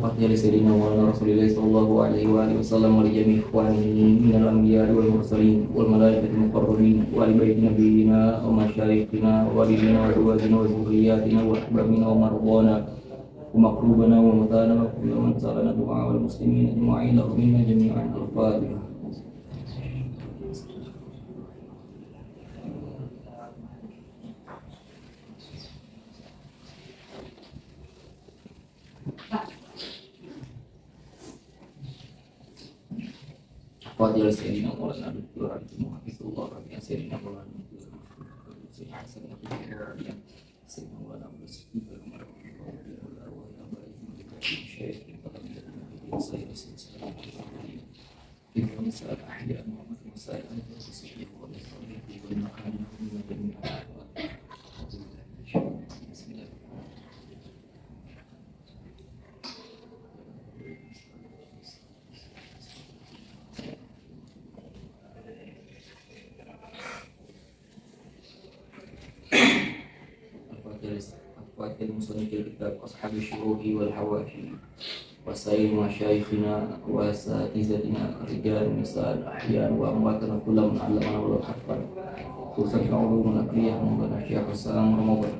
Al-Fatihah li Sayyidina Maulana Rasulillah sallallahu alaihi wa alihi wasallam wa li jami'i ikhwanihi minal anbiya'i wal mursalin wal malaikati muqarrabin wa li baiti nabiyyina wa masyayikhina wa walidina wa azwajina wa dzurriyyatina wa ahbabina wa mardana wa maqrubana wa mutana wa kullu man salana du'a wal muslimin ajma'in wa minna jami'an. Al-Fatihah. Fadil Sayyidina Maulana Dr. Hafizullah Rabbi Sayyidina Maulana Sayyidina Maulana Al-Fatihah musannifil kitab ashabi syuruhi wal hawashi wasail masyayikhina wa asatizatina rijal nisal ahyan wa amwatan kullam allamana wal hafan khusus ulum al-aqliyah Maulana Syekh Hasan Ramadan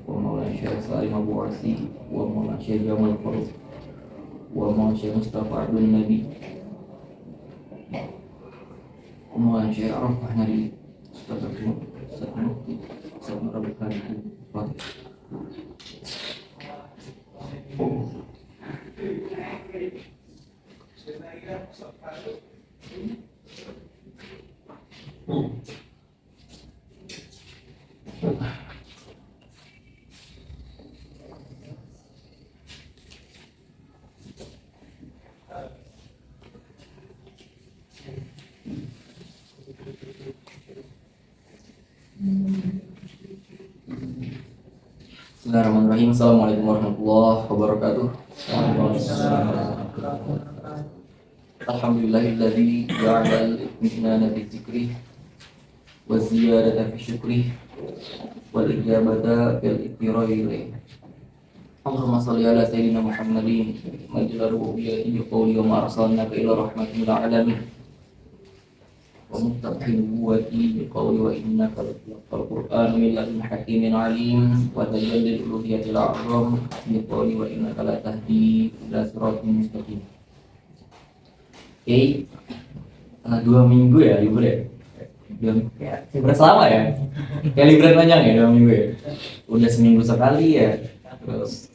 wa Maulana Syekh Salim Abu Arsi wa Maulana Syekh Jamal Faruk wa Maulana Syekh Mustafa Abdul Nabi wa Maulana Syekh Arafah Nari Ustaz Mufti Rabbul Alamin. Bismillahirrahmanirrahim. Assalamualaikum warahmatullahi wabarakatuh. Alhamdulillahilladzi ja'ala al-itminana fi dzikri wa ziyadata fi syukri wal ijabata fil ittira'i. Allahumma shalli ala sayyidina Muhammadin majla rububiyyati bi qawli wa ma arsalnaka ila rahmatil alamin wa muftahil nubuwati bi qawli wa innaka latul qur'an min ladun hakimin alim wa tajallil uluhiyatil a'zam bi qawli wa innaka la tahdi ila siratal mustaqim. Oke, 2 minggu ya libur ya. 2 minggu ya. Berasa lama ya. Kayak liburan panjang ya 2 minggu ya. Udah seminggu sekali ya. Terus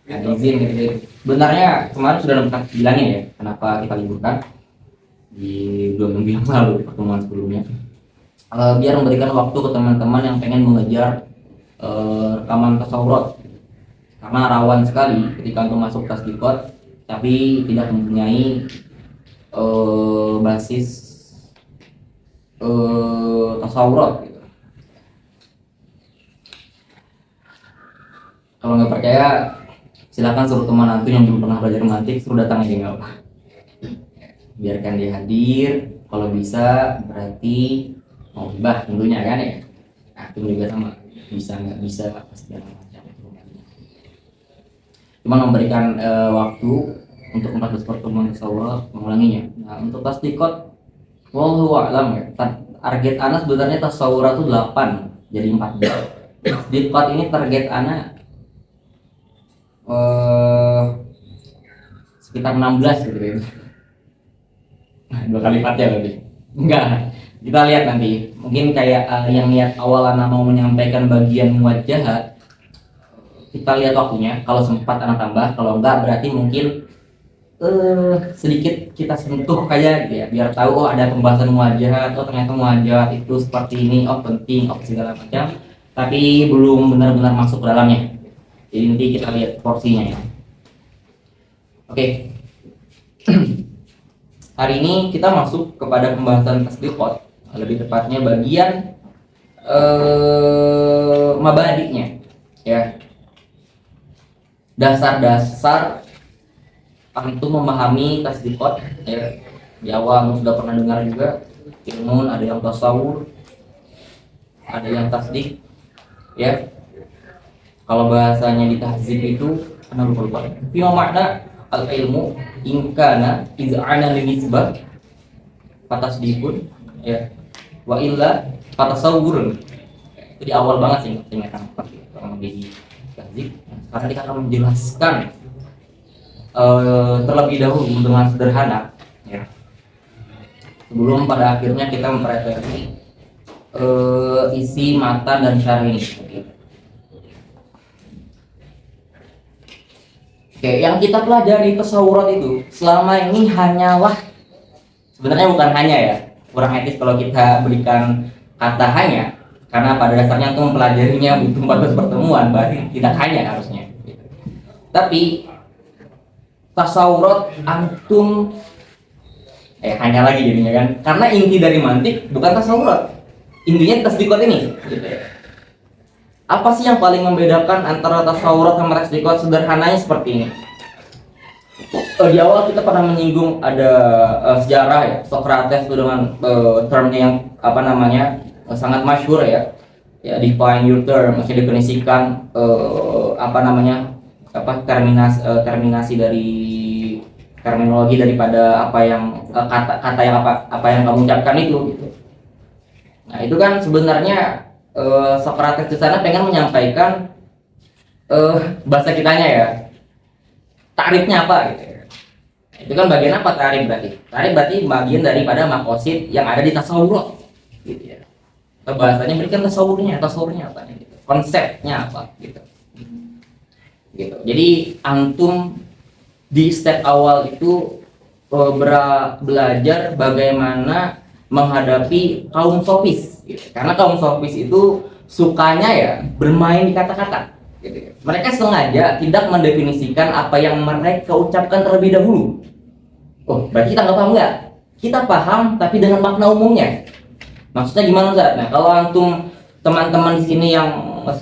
izin gitu. Sebenarnya kemarin sudah sempat bilangin ya kenapa kita liburkan di 2 minggu yang lalu di pertemuan sebelumnya, biar memberikan waktu ke teman-teman yang pengen mengejar rekaman tasawurat, karena rawan sekali ketika untuk masuk tasdikot tapi tidak mempunyai basis tasawurat gitu. Kalau nggak percaya silakan suruh teman antum yang belum pernah belajar mantik suruh datang aja, nggak apa, biarkan dia hadir. Kalau bisa berarti mau hibah tentunya kan ya. Itu juga sama, bisa nggak bisa pasti ada macam. Cuma memberikan waktu untuk 14 pertemuan tasawuf mengulanginya. Nah untuk tasdikot wallahu a'lam ya. Target anak sebenarnya tasawurat itu 8 jadi 14. Tasdikot ini target anak sekitar 16 gitu ya. 2 kali lipatnya berarti. Enggak. Kita lihat nanti. Mungkin kayak yang niat awal anak mau menyampaikan bagian muwajjahat. Kita lihat waktunya. Kalau sempat anak tambah, kalau enggak berarti mungkin sedikit kita sentuh kayak gitu ya. Biar tahu ada pembahasan muwajjahat, ternyata muwajjahat itu seperti ini, penting, segala macam. Tapi belum benar-benar masuk ke dalamnya. Jadi nanti kita lihat porsinya ya. Oke. Hari ini kita masuk kepada pembahasan tasdikot, lebih tepatnya bagian mabadiknya ya. Dasar-dasar antum memahami tasdikot ya. Di awal sudah pernah dengar juga ilmu, ada yang tasawur, ada yang tasdik ya. Kalau bahasanya di tahzib itu Ana lupa. Fi makna al ilmu in kana iz'ana li nisbah fatasdikun ya wa illa fatasawwurun. Itu di awal banget sih ingatan orang di Gazik. Karena kita akan menjelaskan terlebih dahulu dengan sederhana ya. Sebelum pada akhirnya kita mempelajari isi matan dan syarah ini. Oke, yang kita pelajari tasawurat itu selama ini hanyalah, sebenarnya bukan hanya ya, kurang etis kalau kita berikan kata hanya, karena pada dasarnya untuk mempelajarinya butuh 14 pertemuan, berarti tidak hanya harusnya. Tapi tasawurat antum hanya lagi jadinya kan, karena inti dari mantik bukan tasawurat, intinya tasdikot ini. Gitu ya. Apa sih yang paling membedakan antara tasawurat sama tasdikot? Sederhananya seperti ini. Di awal kita pernah menyinggung ada sejarah ya, Socrates itu dengan termnya yang sangat masyhur ya, define your term, maksudnya definisikan terminasi dari terminologi daripada apa yang kata yang apa yang kamu ucapkan itu gitu. Nah itu kan sebenarnya Socrates di sana pengen menyampaikan bahasa kitanya ya, tarifnya apa gitu. Itu kan bagian apa tarif berarti? Tarif berarti bagian daripada makosid yang ada di tasawur gitu ya. Bahasanya berikan tasawurnya apa gitu. Konsepnya apa gitu. Gitu. Jadi antum di step awal itu belajar bagaimana menghadapi kaum sofis gitu. Karena kaum sofis itu sukanya ya bermain di kata-kata gitu. Mereka sengaja tidak mendefinisikan apa yang mereka ucapkan terlebih dahulu. Oh, berarti kita nggak paham nggak? Kita paham tapi dengan makna umumnya. Maksudnya gimana Zat? Nah kalau antum teman-teman di sini yang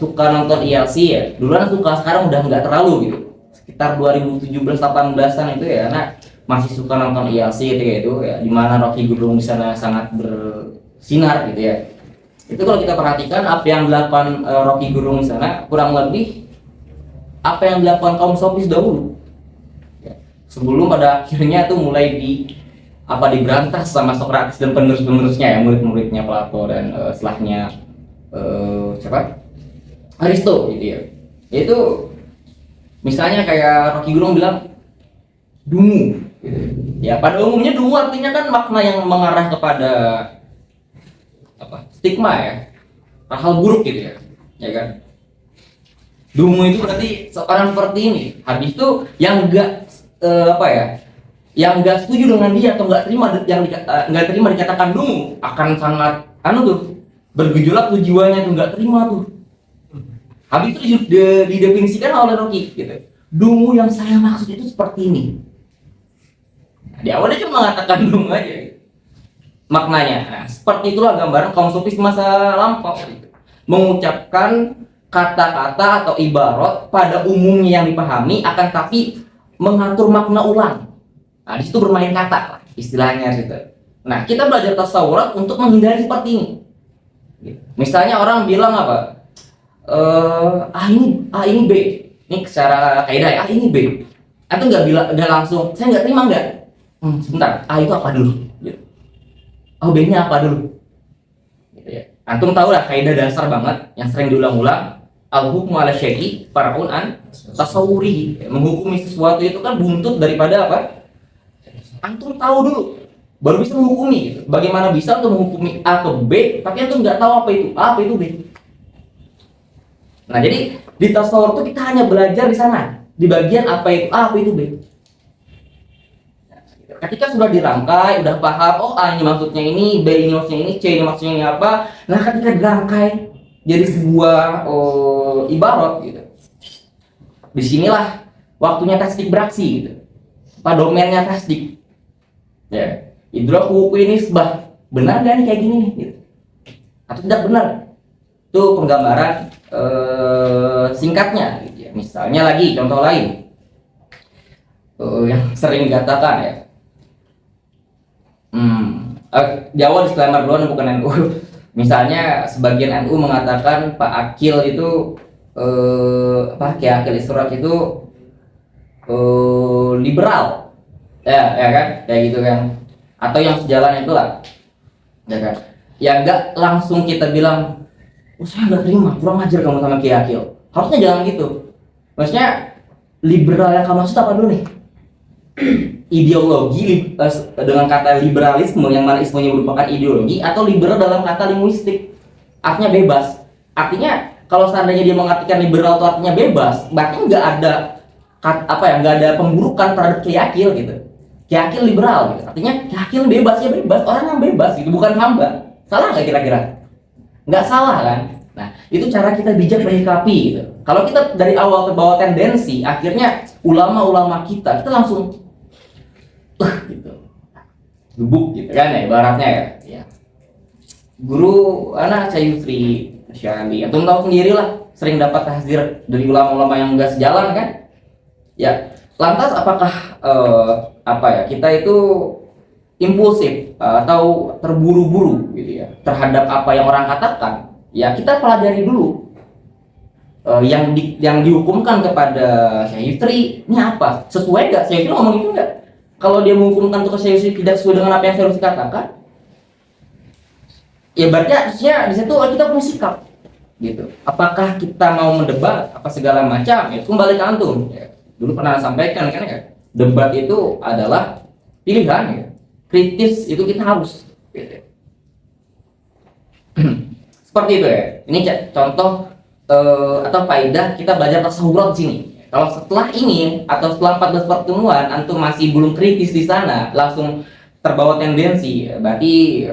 suka nonton ILC ya, duluan suka, sekarang udah nggak terlalu gitu. Sekitar 2017-18an itu ya, nah masih suka nonton ILC gitu ya, dimana Rocky Gerung di sana sangat bersinar gitu ya. Itu kalau kita perhatikan apa yang dilakukan Rocky Gerung di sana kurang lebih apa yang dilakukan kaum sofis dahulu. Ya. Sebelum pada akhirnya tuh mulai diberantas sama Socrates dan penerus-penerusnya ya, murid-muridnya Plato dan setelahnya Aristo gitu ya. Itu misalnya kayak Rocky Gerung bilang dungu gitu. Ya pada umumnya dungu artinya kan makna yang mengarah kepada stigma ya, hal buruk gitu ya kan. Dungu itu berarti seorang seperti ini. Habis itu yang yang enggak setuju dengan dia atau enggak terima dikatakan dungu akan sangat bergejolak tuh jiwanya tuh, enggak terima tuh. Habis itu didefinisikan oleh Rocky gitu. Dungu yang saya maksud itu seperti ini. Nah, di awalnya cuma mengatakan dungu aja gitu. Maknanya. Nah, seperti itulah gambaran kaum sofis masa lampau gitu. Mengucapkan kata-kata atau ibarat pada umumnya yang dipahami, akan tapi mengatur makna ulang. Nah, di situ bermain kata lah, istilahnya gitu. Nah, kita belajar tasawurat untuk menghindari seperti ini. Misalnya orang bilang apa? Ini B. Ini secara kaidah ini B. Atau nggak langsung, saya nggak terima nggak? Sebentar, itu apa dulu? Gitu. B-nya apa dulu? Gitu ya. Antum tahu lah kaidah dasar banget yang sering diulang-ulang. Al-hukmu ala syai'i far'un an tasawwuri. Menghukumi sesuatu itu kan buntut daripada apa? Antum tahu dulu, baru bisa menghukumi gitu. Bagaimana bisa untuk menghukumi A ke B tapi antum nggak tahu apa itu B. Nah, jadi di tasawur itu kita hanya belajar di sana, di bagian apa itu A, apa itu B. Ketika sudah dirangkai, udah paham, A ini maksudnya ini, B ini maksudnya ini, C ini maksudnya ini apa. Nah, ketika dirangkai jadi sebuah ibarat gitu. Disinilah waktunya tasdik beraksi gitu. Domennya tasdik. Ya, idrak hukum ini benar gak nih kayak gini nih gitu. Atau tidak benar. Itu penggambaran singkatnya gitu ya. Misalnya lagi contoh lain yang sering dikatakan ya. Di awal disclaimer dulu, bukan NU. Misalnya sebagian NU mengatakan Pak Akil itu Kiai Akil Israt itu liberal, ya kan, kayak gitu kan, atau yang sejalan itulah, ya kan, ya nggak langsung kita bilang, oh saya nggak terima, kurang ajar kamu sama Kiai Akil, harusnya jangan gitu. Maksudnya liberal yang kamu maksud apa dulu nih? Ideologi dengan kata liberalisme yang mana ismenya merupakan ideologi, atau liberal dalam kata linguistik artinya bebas. Artinya kalau seandainya dia mengartikan liberal itu artinya bebas, berarti nggak ada nggak ada pemburukan terhadap Kiai Akil gitu. Kiai Akil liberal gitu, artinya Kiai Akil bebas, ya bebas, orang yang bebas gitu, bukan hamba. Salah nggak kira-kira? Nggak salah kan? Nah, itu cara kita bijak menyikapi gitu. Kalau kita dari awal terbawa tendensi, akhirnya ulama-ulama kita langsung gitu, gubuk gitu kan ya, ibaratnya ya. Guru anak saya Yusri Syali, atau tahu sendiri lah, sering dapat tahzir dari ulama-ulama yang nggak sejalan kan. Ya, lantas apakah kita itu impulsif atau terburu-buru gitu ya terhadap apa yang orang katakan? Ya kita pelajari dulu yang dihukumkan kepada Syekh Yusri ini apa? Sesuai nggak? Syekh Yusri ngomong itu nggak? Kalau dia menghukumkan untuk Syekh Yusri tidak sesuai dengan apa yang Syekh Yusri katakan, ya berarti harusnya di situ kita punya sikap gitu. Apakah kita mau mendebat apa segala macam? Ya kembali ke antum. Ya, dulu pernah sampaikan kan ya, debat itu adalah pilihan ya. Kritis itu kita harus gitu. Seperti itu ya. Ini contoh atau faedah kita belajar tasawuf di sini. Kalau setelah ini atau setelah 14 pertemuan antum masih belum kritis di sana, langsung terbawa tendensi, berarti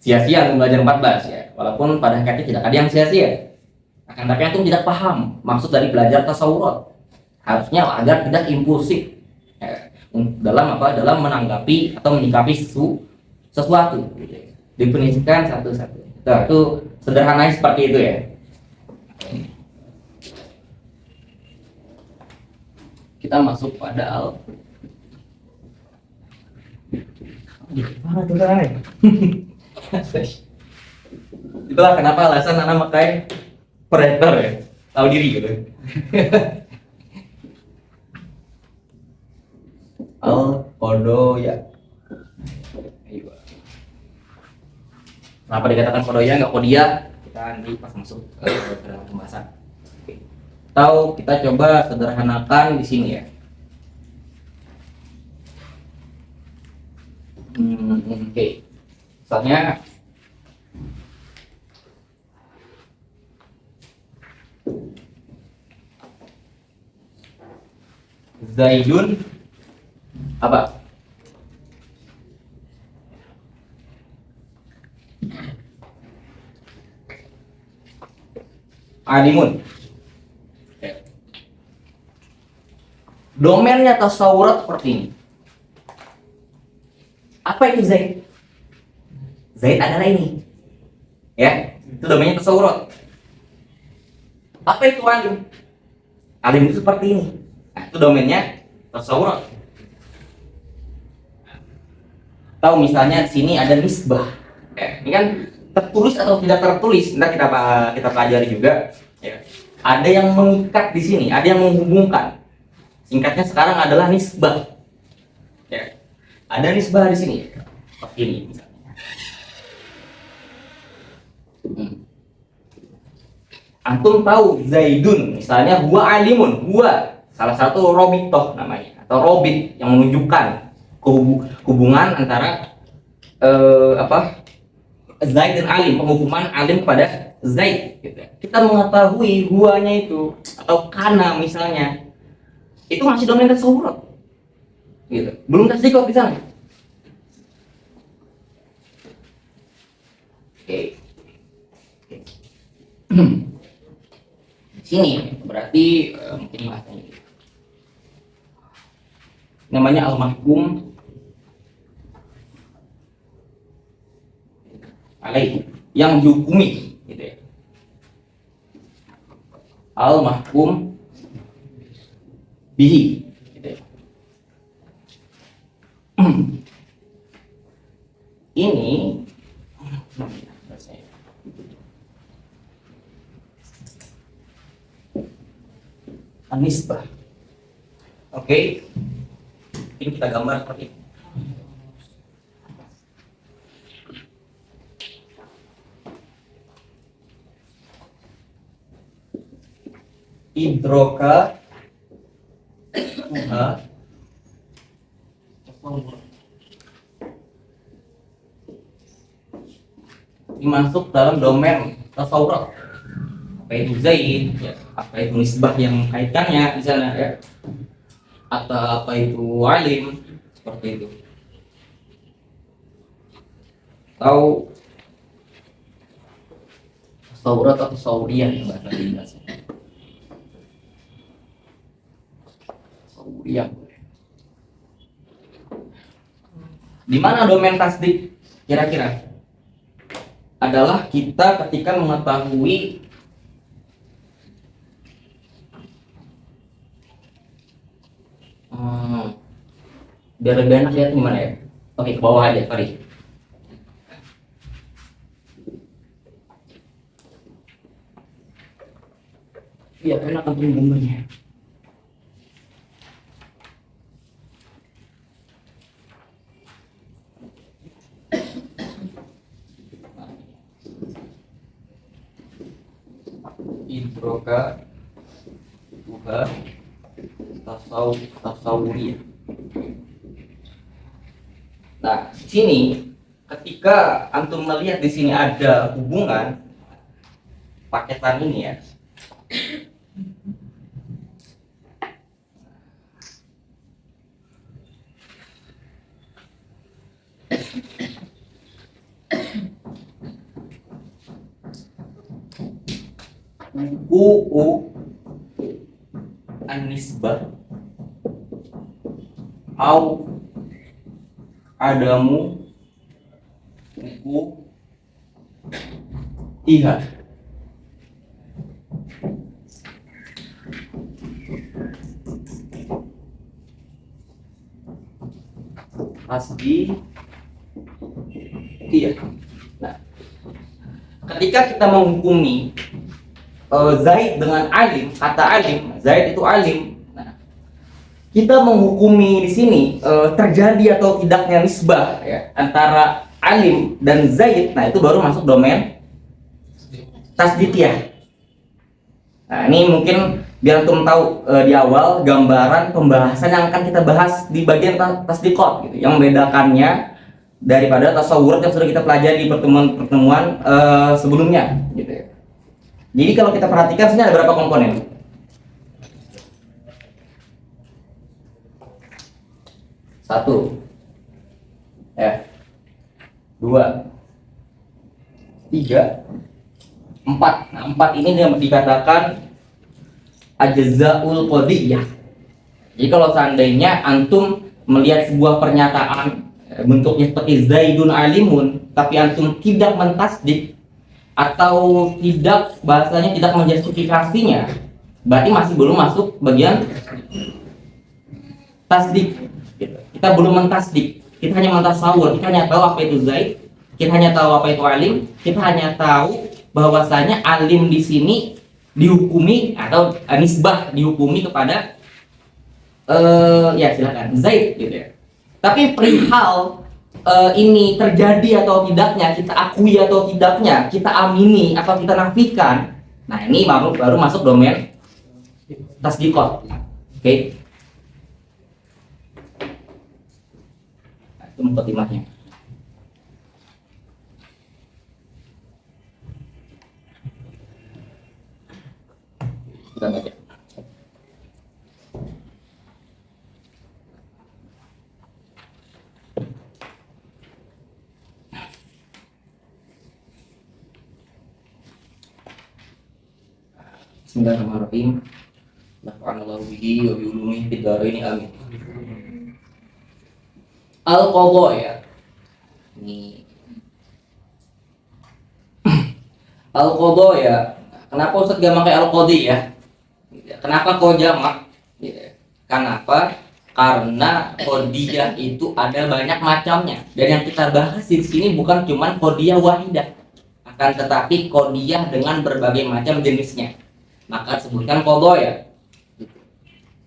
sia-sia untuk belajar 14 ya. Walaupun pada hakikatnya tidak ada yang sia-sia. Akan tapi antum tidak paham maksud dari belajar tasawuf. Harusnya agar tidak impulsif ya, dalam menanggapi atau menyikapi sesuatu gitu. Definisikan satu-satu. Nah, itu sederhananya seperti itu ya. Kita masuk pada mana tuh kan? Itulah kenapa alasan anak pakai predator ya, tahu diri gitu. Kodoya. Kenapa dikatakan kodoya nggak kodia? Kita nanti pas masuk ke dalam pembahasan. Atau kita coba sederhanakan di sini ya. Oke. Misalnya Zaidun apa? Alimun. Domainnya tasawurat seperti ini. Apa itu Zaid? Zaid adalah ini. Ya, itu domainnya tasawurat. Apa itu alim? Alim itu seperti ini. Nah, itu domainnya tasawurat. Tahu misalnya di sini ada nisbah. Ya, ini kan tertulis atau tidak tertulis. Nanti kita pelajari juga. Ya. Ada yang mengikat di sini, ada yang menghubungkan. Singkatnya sekarang adalah nisbah. Ya. Ada nisbah di sini. Seperti ini misalnya. Antum tahu Zaidun misalnya huwa alimun, huwa salah satu robitoh namanya atau robit yang menunjukkan hubungan antara Zaid dan alim, penghukuman alim kepada Zaid gitu. Kita mengetahui huwanya itu atau kana misalnya itu masih domain tasawuf gitu, belum tasdikot di sana. Oke. Sini berarti mungkin bahasanya namanya al-mahkum alaih, yang dihukumi gitu ya. Al-mahkum bihi gitu ya. Ini nisbah Oke. Ini kita gambar seperti ini. Idroka Tuha ini masuk dalam domain tasawuf. Apa itu zaid, ya, apa itu nisbah yang kaitannya di sana ya, atau apa itu alim, seperti itu. Atau tasawuf atau tasawuriyah yang bahasa Inggris. Tasawuriyah. Di mana domain tasdik kira-kira? Adalah kita ketika mengetahui biar lebih enak lihat gimana ya. Oke, ke bawah aja, sorry. Biar enak untuk gambarnya. Idroka Tuha tasawuriyah. Nah, di sini ketika antum melihat di sini ada hubungan paketan ini ya. Wu'u an-nisbah au adamu wu'u iha. Asli iya. Nah, ketika kita menghukumi Zaid dengan alim, kata alim, Zaid itu alim. Nah, kita menghukumi di sini terjadi atau tidaknya nisbah ya, antara alim dan Zaid. Nah, itu baru masuk domain tasdikiyah. Nah, ini mungkin biar antum tahu di awal gambaran pembahasan yang akan kita bahas di bagian tasdikot gitu, yang membedakannya daripada tasawuf yang sudah kita pelajari di pertemuan-pertemuan sebelumnya gitu ya. Jadi kalau kita perhatikan sini ada berapa komponen? Satu, ya, dua, tiga, empat. Nah, empat ini dikatakan ajzaul qadiyah. Jadi kalau seandainya antum melihat sebuah pernyataan bentuknya seperti Zaidun alimun, tapi antum tidak mentasdik atau tidak, bahasanya tidak menjustifikasinya, berarti masih belum masuk bagian tasdik. Kita belum mentasdik, kita hanya mentasawur, kita hanya tahu apa itu Zaid, kita hanya tahu apa itu alim, kita hanya tahu bahwasanya alim di sini dihukumi atau nisbah dihukumi kepada ya silakan Zaid gitu ya. Tapi perihal ini terjadi atau tidaknya, kita akui atau tidaknya, kita amini atau kita nafikan, nah ini baru masuk domain tasdikot. Oke. Nah, itu mukadimahnya. Kita baca. Bismillahirrahmanirrahim. Nafa'anallahu bihi wa bi ulumihi fid dharain amin. Al-qadha ya. Ini al-qadha ya. Kenapa Ustaz gak pakai al-qadhi ya? Kenapa kok jamak? Kenapa? Karena qadiyah itu ada banyak macamnya. Dan yang kita bahas di sini bukan cuma qadiyah wahidah, akan tetapi qadiyah dengan berbagai macam jenisnya. Maka sebutkan qadha ya.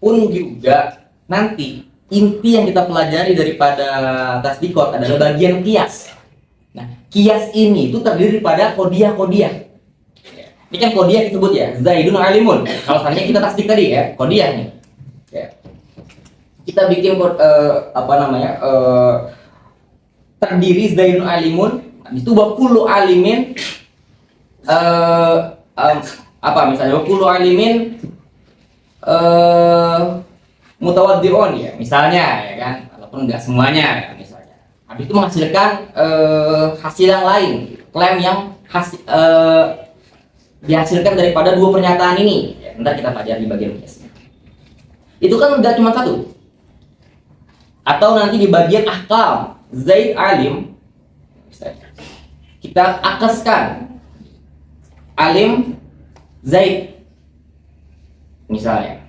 Pun juga nanti inti yang kita pelajari daripada tasdikot adalah bagian kias. Nah, kias ini itu terdiri pada kodiah. Ini kan kodiah disebut ya, Zaidun alimun. Kalau seandainya kita tasdik tadi ya, kodiah nih. Ya. Kita bikin terdiri Zaidun alimun, itu wakulu alimin misalnya wakulu alimin mutawaddi'un ya, misalnya ya kan, walaupun enggak semuanya ya, misalnya. Habis itu menghasilkan hasil yang lain, klaim yang dihasilkan daripada dua pernyataan ini. Ya, ntar kita pelajari di bagian kiasnya. Itu kan enggak cuma satu. Atau nanti di bagian ahkam, Zaid alim, misalnya. Kita akaskan alim Zaid misalnya.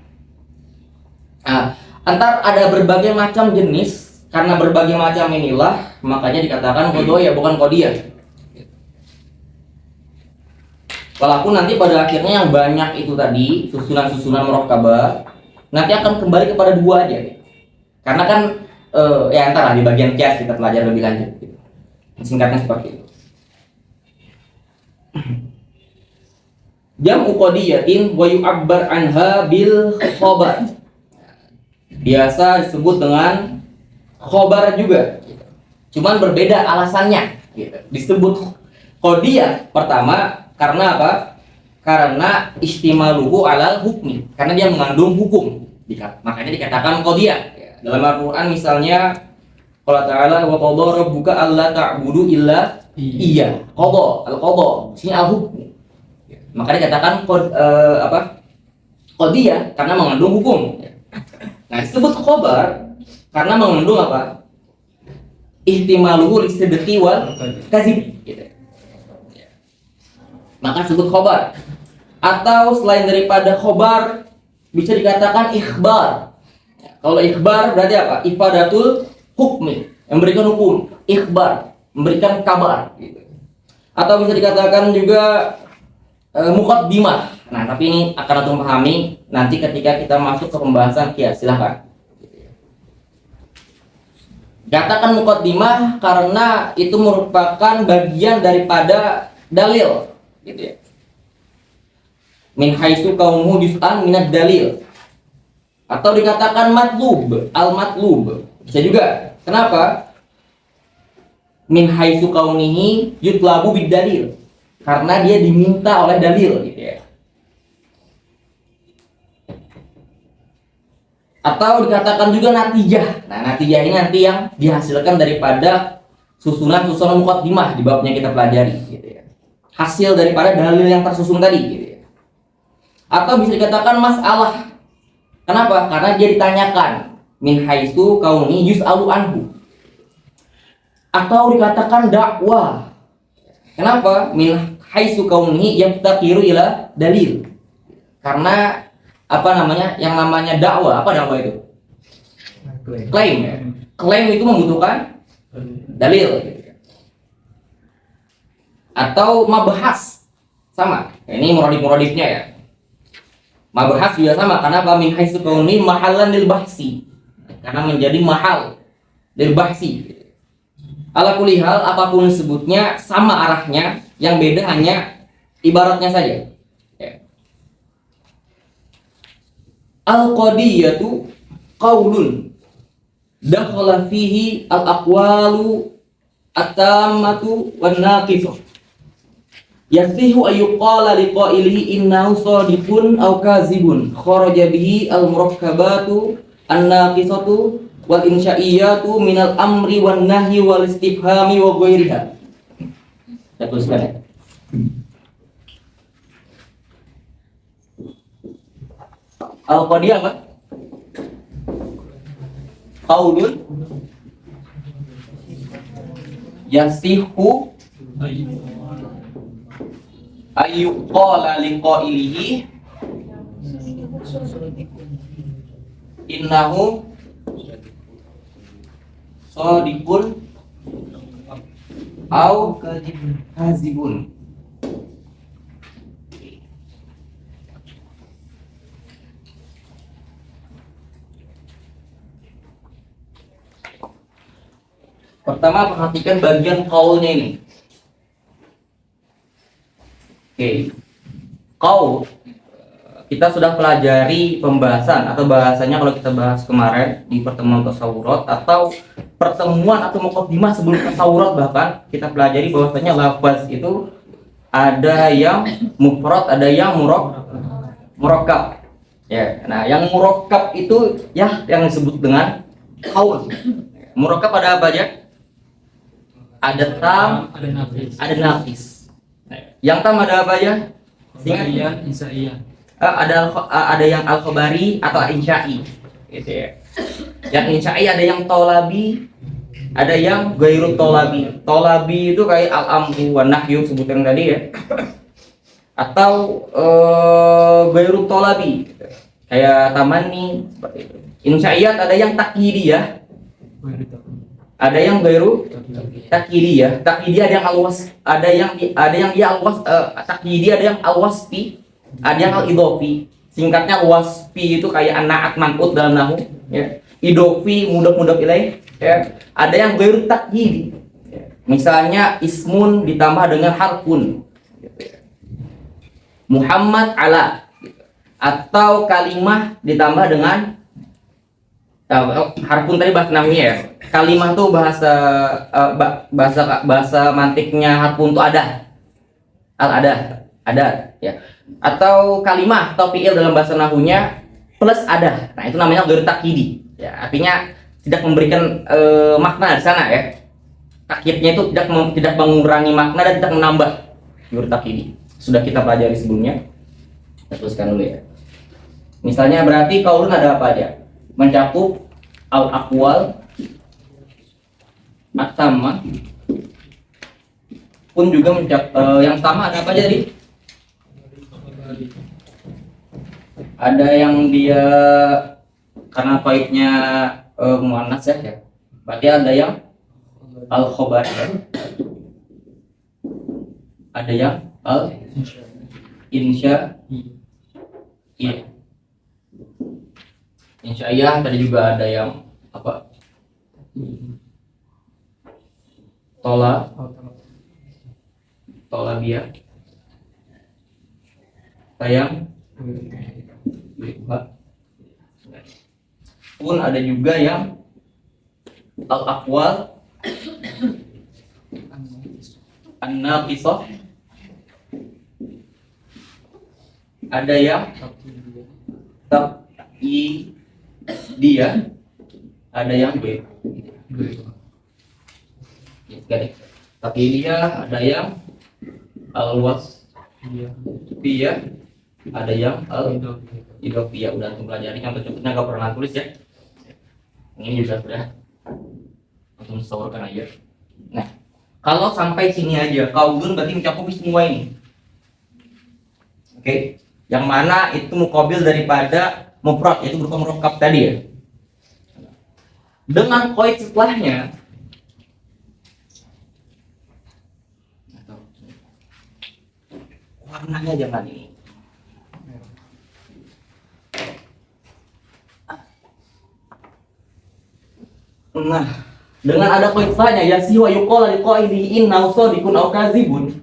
Nah, antar ada berbagai macam jenis, karena berbagai macam inilah makanya dikatakan qodiyah bukan qodiyah. Walaupun nanti pada akhirnya yang banyak itu tadi susunan-susunan murakkabah nanti akan kembali kepada dua aja gitu. Karena kan ya antar di bagian kias kita pelajari lebih lanjut gitu. Singkatnya seperti itu. Jam'u qodiyatin wa yu'abbar anha bil khobar. Biasa disebut dengan khobar juga. Cuman berbeda alasannya gitu. Disebut qodiyah pertama karena apa? Karena istimaluhu alal hukmi. Karena dia mengandung hukum. Makanya dikatakan qodiyah. Dalam Al-Qur'an misalnya qala ta'ala wa qadara rabbuka alla ta'budu illa iya, qadha, al-qadha, sini al-hukm. Maka dikatakan qadiyah karena mengandung hukum. Nah, disebut khobar karena mengandung apa? Ihtimaluhu lisidqi wal kadzib gitu. Maka disebut khobar. Atau selain daripada khobar bisa dikatakan ikhbar. Kalau ikhbar berarti apa? Ifadatul hukmi, memberikan hukum. Ikhbar, memberikan kabar gitu. Atau bisa dikatakan juga muqaddimah. Nah, tapi ini akan antum pahami nanti ketika kita masuk ke pembahasan kias. Silahkan. Katakan muqaddimah karena itu merupakan bagian daripada dalil, gitu ya. Min haitsu kaumuhu juz'an minad dalil. Atau dikatakan matlub, al-matlub. Bisa juga. Kenapa? Min haitsu kaunihi yutlabu bid dalil. Karena dia diminta oleh dalil gitu ya. Atau dikatakan juga natijah. Nah, natijah ini nanti yang dihasilkan daripada susunan-susunan muqaddimah di babnya kita pelajari gitu ya. Hasil daripada dalil yang tersusun tadi gitu ya. Atau bisa dikatakan masalah. Kenapa? Karena dia ditanyakan min haitsu kauni yus'alu anhu. Atau dikatakan dakwah. Kenapa? Min haitsu kaunihi yaftaqiru ila dalil. Karena yang namanya dakwah, apa dakwah itu? Klaim ya. Klaim itu membutuhkan dalil gitu. Atau mabahas. Sama. Ini muradif-muradifnya ya. Mabahas juga sama. Kenapa? Min haitsu kaunihi mahallan lil bahsi. Karena menjadi mahal lil bahsi. Ala kulli hal apapun disebutnya sama arahnya, yang beda hanya ibaratnya saja. Ya. Al-qadiyatu qaulun dakhala fihi al-aqwalu at-tammatu wan-naqisah. Yasihu ayyuqala liqailihi innahu shadiqun aw kazibun kharaja bihi al-murakkabatu an-naqisatu wal insya'iyatu minal amri wan nahyi wal istifhami wa ghairiha. Saya tuliskan ya. Al-qadiyah apa? Qaulun yasihu ayyuqala liqailihi innahu shadiqun au kadzibun. Pertama, perhatikan bagian qaulnya ini. Oke. Qaul, kita sudah pelajari pembahasan atau bahasanya kalau kita bahas kemarin di pertemuan tasawurat atau pertemuan atau muqaddimah sebelum tasawurat, bahkan kita pelajari bahwasanya lafaz itu ada yang mufrad, ada yang murakkab. Ya, nah yang murakkab itu ya yang disebut dengan qaul. Murakkab ada apa aja? Ada tam, ada nafis. Yang tam ada apa aja? Ingat? Ada yang al-khabari atau insya'i, gitu ya. Yang insya'i ada yang tolabi, ada yang ghairu tolabi. Tolabi itu kayak al-amru wa nahyu sebutan tadi ya. Atau ghairu tolabi kayak tamanni seperti itu. Insya'iyat ada yang takyidiyah, ada yang ghairu takyidiyah. Takyidiyah ada yang alwas, ada yang ya alwas, takyidiyah ada yang alwasfi, ada yang al-idhofi. Singkatnya wasfi itu kayak anak man'ut dalam nahu ya. Idhofi mudhaf ilaih ya. Ada yang ghairu takyidi ya. Misalnya ismun ditambah dengan harfun gitu ya. Muhammad ala gitu. Atau kalimah ditambah dengan harfun tadi bahasa namanya ya. Kalimah tuh bahasa mantiknya harfun tuh ada. Ada ya. Atau kalimah atau fi'il dalam bahasa nahunya plus ada. Nah, itu namanya ghairu takyidi. Ya, artinya tidak memberikan makna di sana ya. Takyidnya itu tidak mengurangi makna dan tidak menambah. Ghairu takyidi. Sudah kita pelajari sebelumnya. Kita teruskan dulu ya. Misalnya berarti qaulun ada apa aja? Mencakup al-aqwal, at-tamah, pun juga yang sama ada apa aja tadi? Ada yang dia karena faidnya muannas ya. Berarti ada yang al-khabar. Ada yang insya. Iya. Insya'iyah tadi juga ada yang apa? Tolabiyah. Sayang. Pun ada juga yang al-aqwal, an-naqisah. Ada yang dia, ada yang B. Tapi dia ada yang al-wasfiyah, ada yang al-idhofiyah. Udah antum pelajari, contoh-contohnya gak pernah tulis ya. Ini juga sudah antum setawarkan aja. Nah, kalau sampai sini aja qaulun berarti mencakupi semua ini. Oke. Yang mana itu muqabil daripada mufrad, yaitu berupa murakkab tadi ya. Dengan qaid setelahnya warnanya jangan ini. Nah, dengan ada qaid setelahnya ya si wa yuqala liqaidi inna sadiqun aw kadzibun,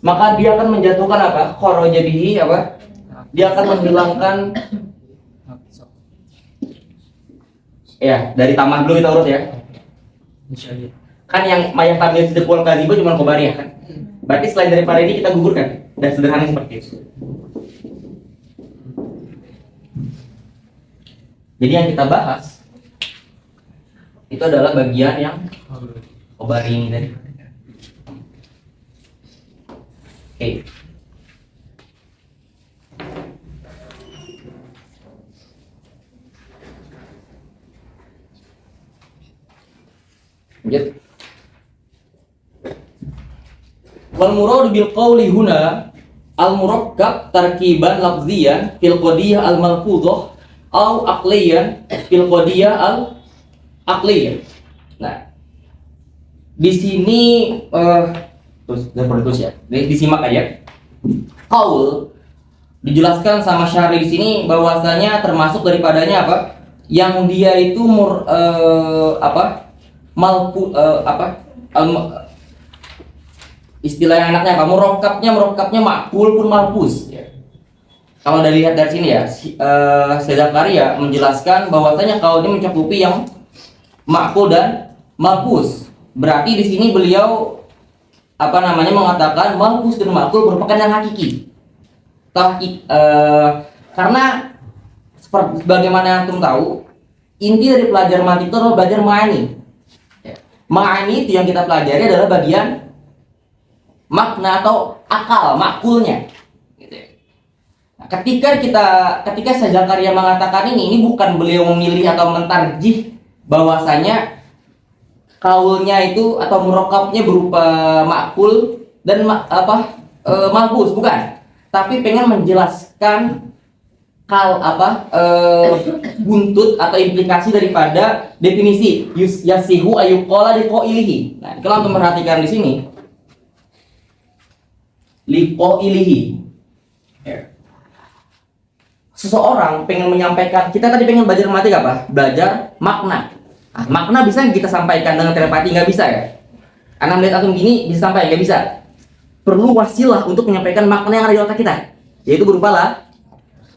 maka dia akan menjatuhkan apa? Kharaja bihi apa? Dia akan menghilangkan ya, dari tamah dulu kita urut ya. Kan yang mayat tamil sidq wal kadzibah cuma khobariyah kan. Berarti selain daripada ini kita gugurkan. Dan sederhana seperti itu. Jadi yang kita bahas itu adalah bagian yang khobari ini tadi. Oke. Lanjut. Wal murad bil qawli huna al murakkab tarkiban lafziyan fil qadiyah al malfudhah au aqliyan fil qadiyah al aqliyah. Nah, di sini terus ya. Disimak aja. Qaul dijelaskan sama syari di sini bahwasanya termasuk daripadanya apa? Yang dia itu apa istilah yang enaknya kamu merokapnya makul pun malpus ya. Kalau lihat dari sini ya, Zakaria menjelaskan bahwasanya kaul ini mencakupi yang makul dan malpus. Berarti di sini beliau mengatakan malpus dan makul merupakan yang hakiki. Karena seperti bagaimana yang antum tahu, inti dari pelajaran mantik itu adalah belajar ma'ani. Ma'ani itu yang kita pelajari adalah bagian makna atau akal, makulnya. Gitu ya. Nah, ketika Zakaria mengatakan ini bukan beliau memilih atau mentarjih bahwasanya kaulnya itu atau murokabnya berupa makul dan malpus, bukan. Tapi pengen menjelaskan buntut atau implikasi daripada definisi yasihu ayuqala liqailihi. Nah, kalau untuk perhatikan di sini liqailihi. Seseorang pengen menyampaikan, kita tadi pengen belajar matematika apa? Belajar makna. Nah, makna bisa kita sampaikan dengan telepati? Nggak bisa ya. Anda melihat atom gini bisa sampai? Nggak bisa. Perlu wasilah untuk menyampaikan makna yang ada di otak kita, yaitu berupa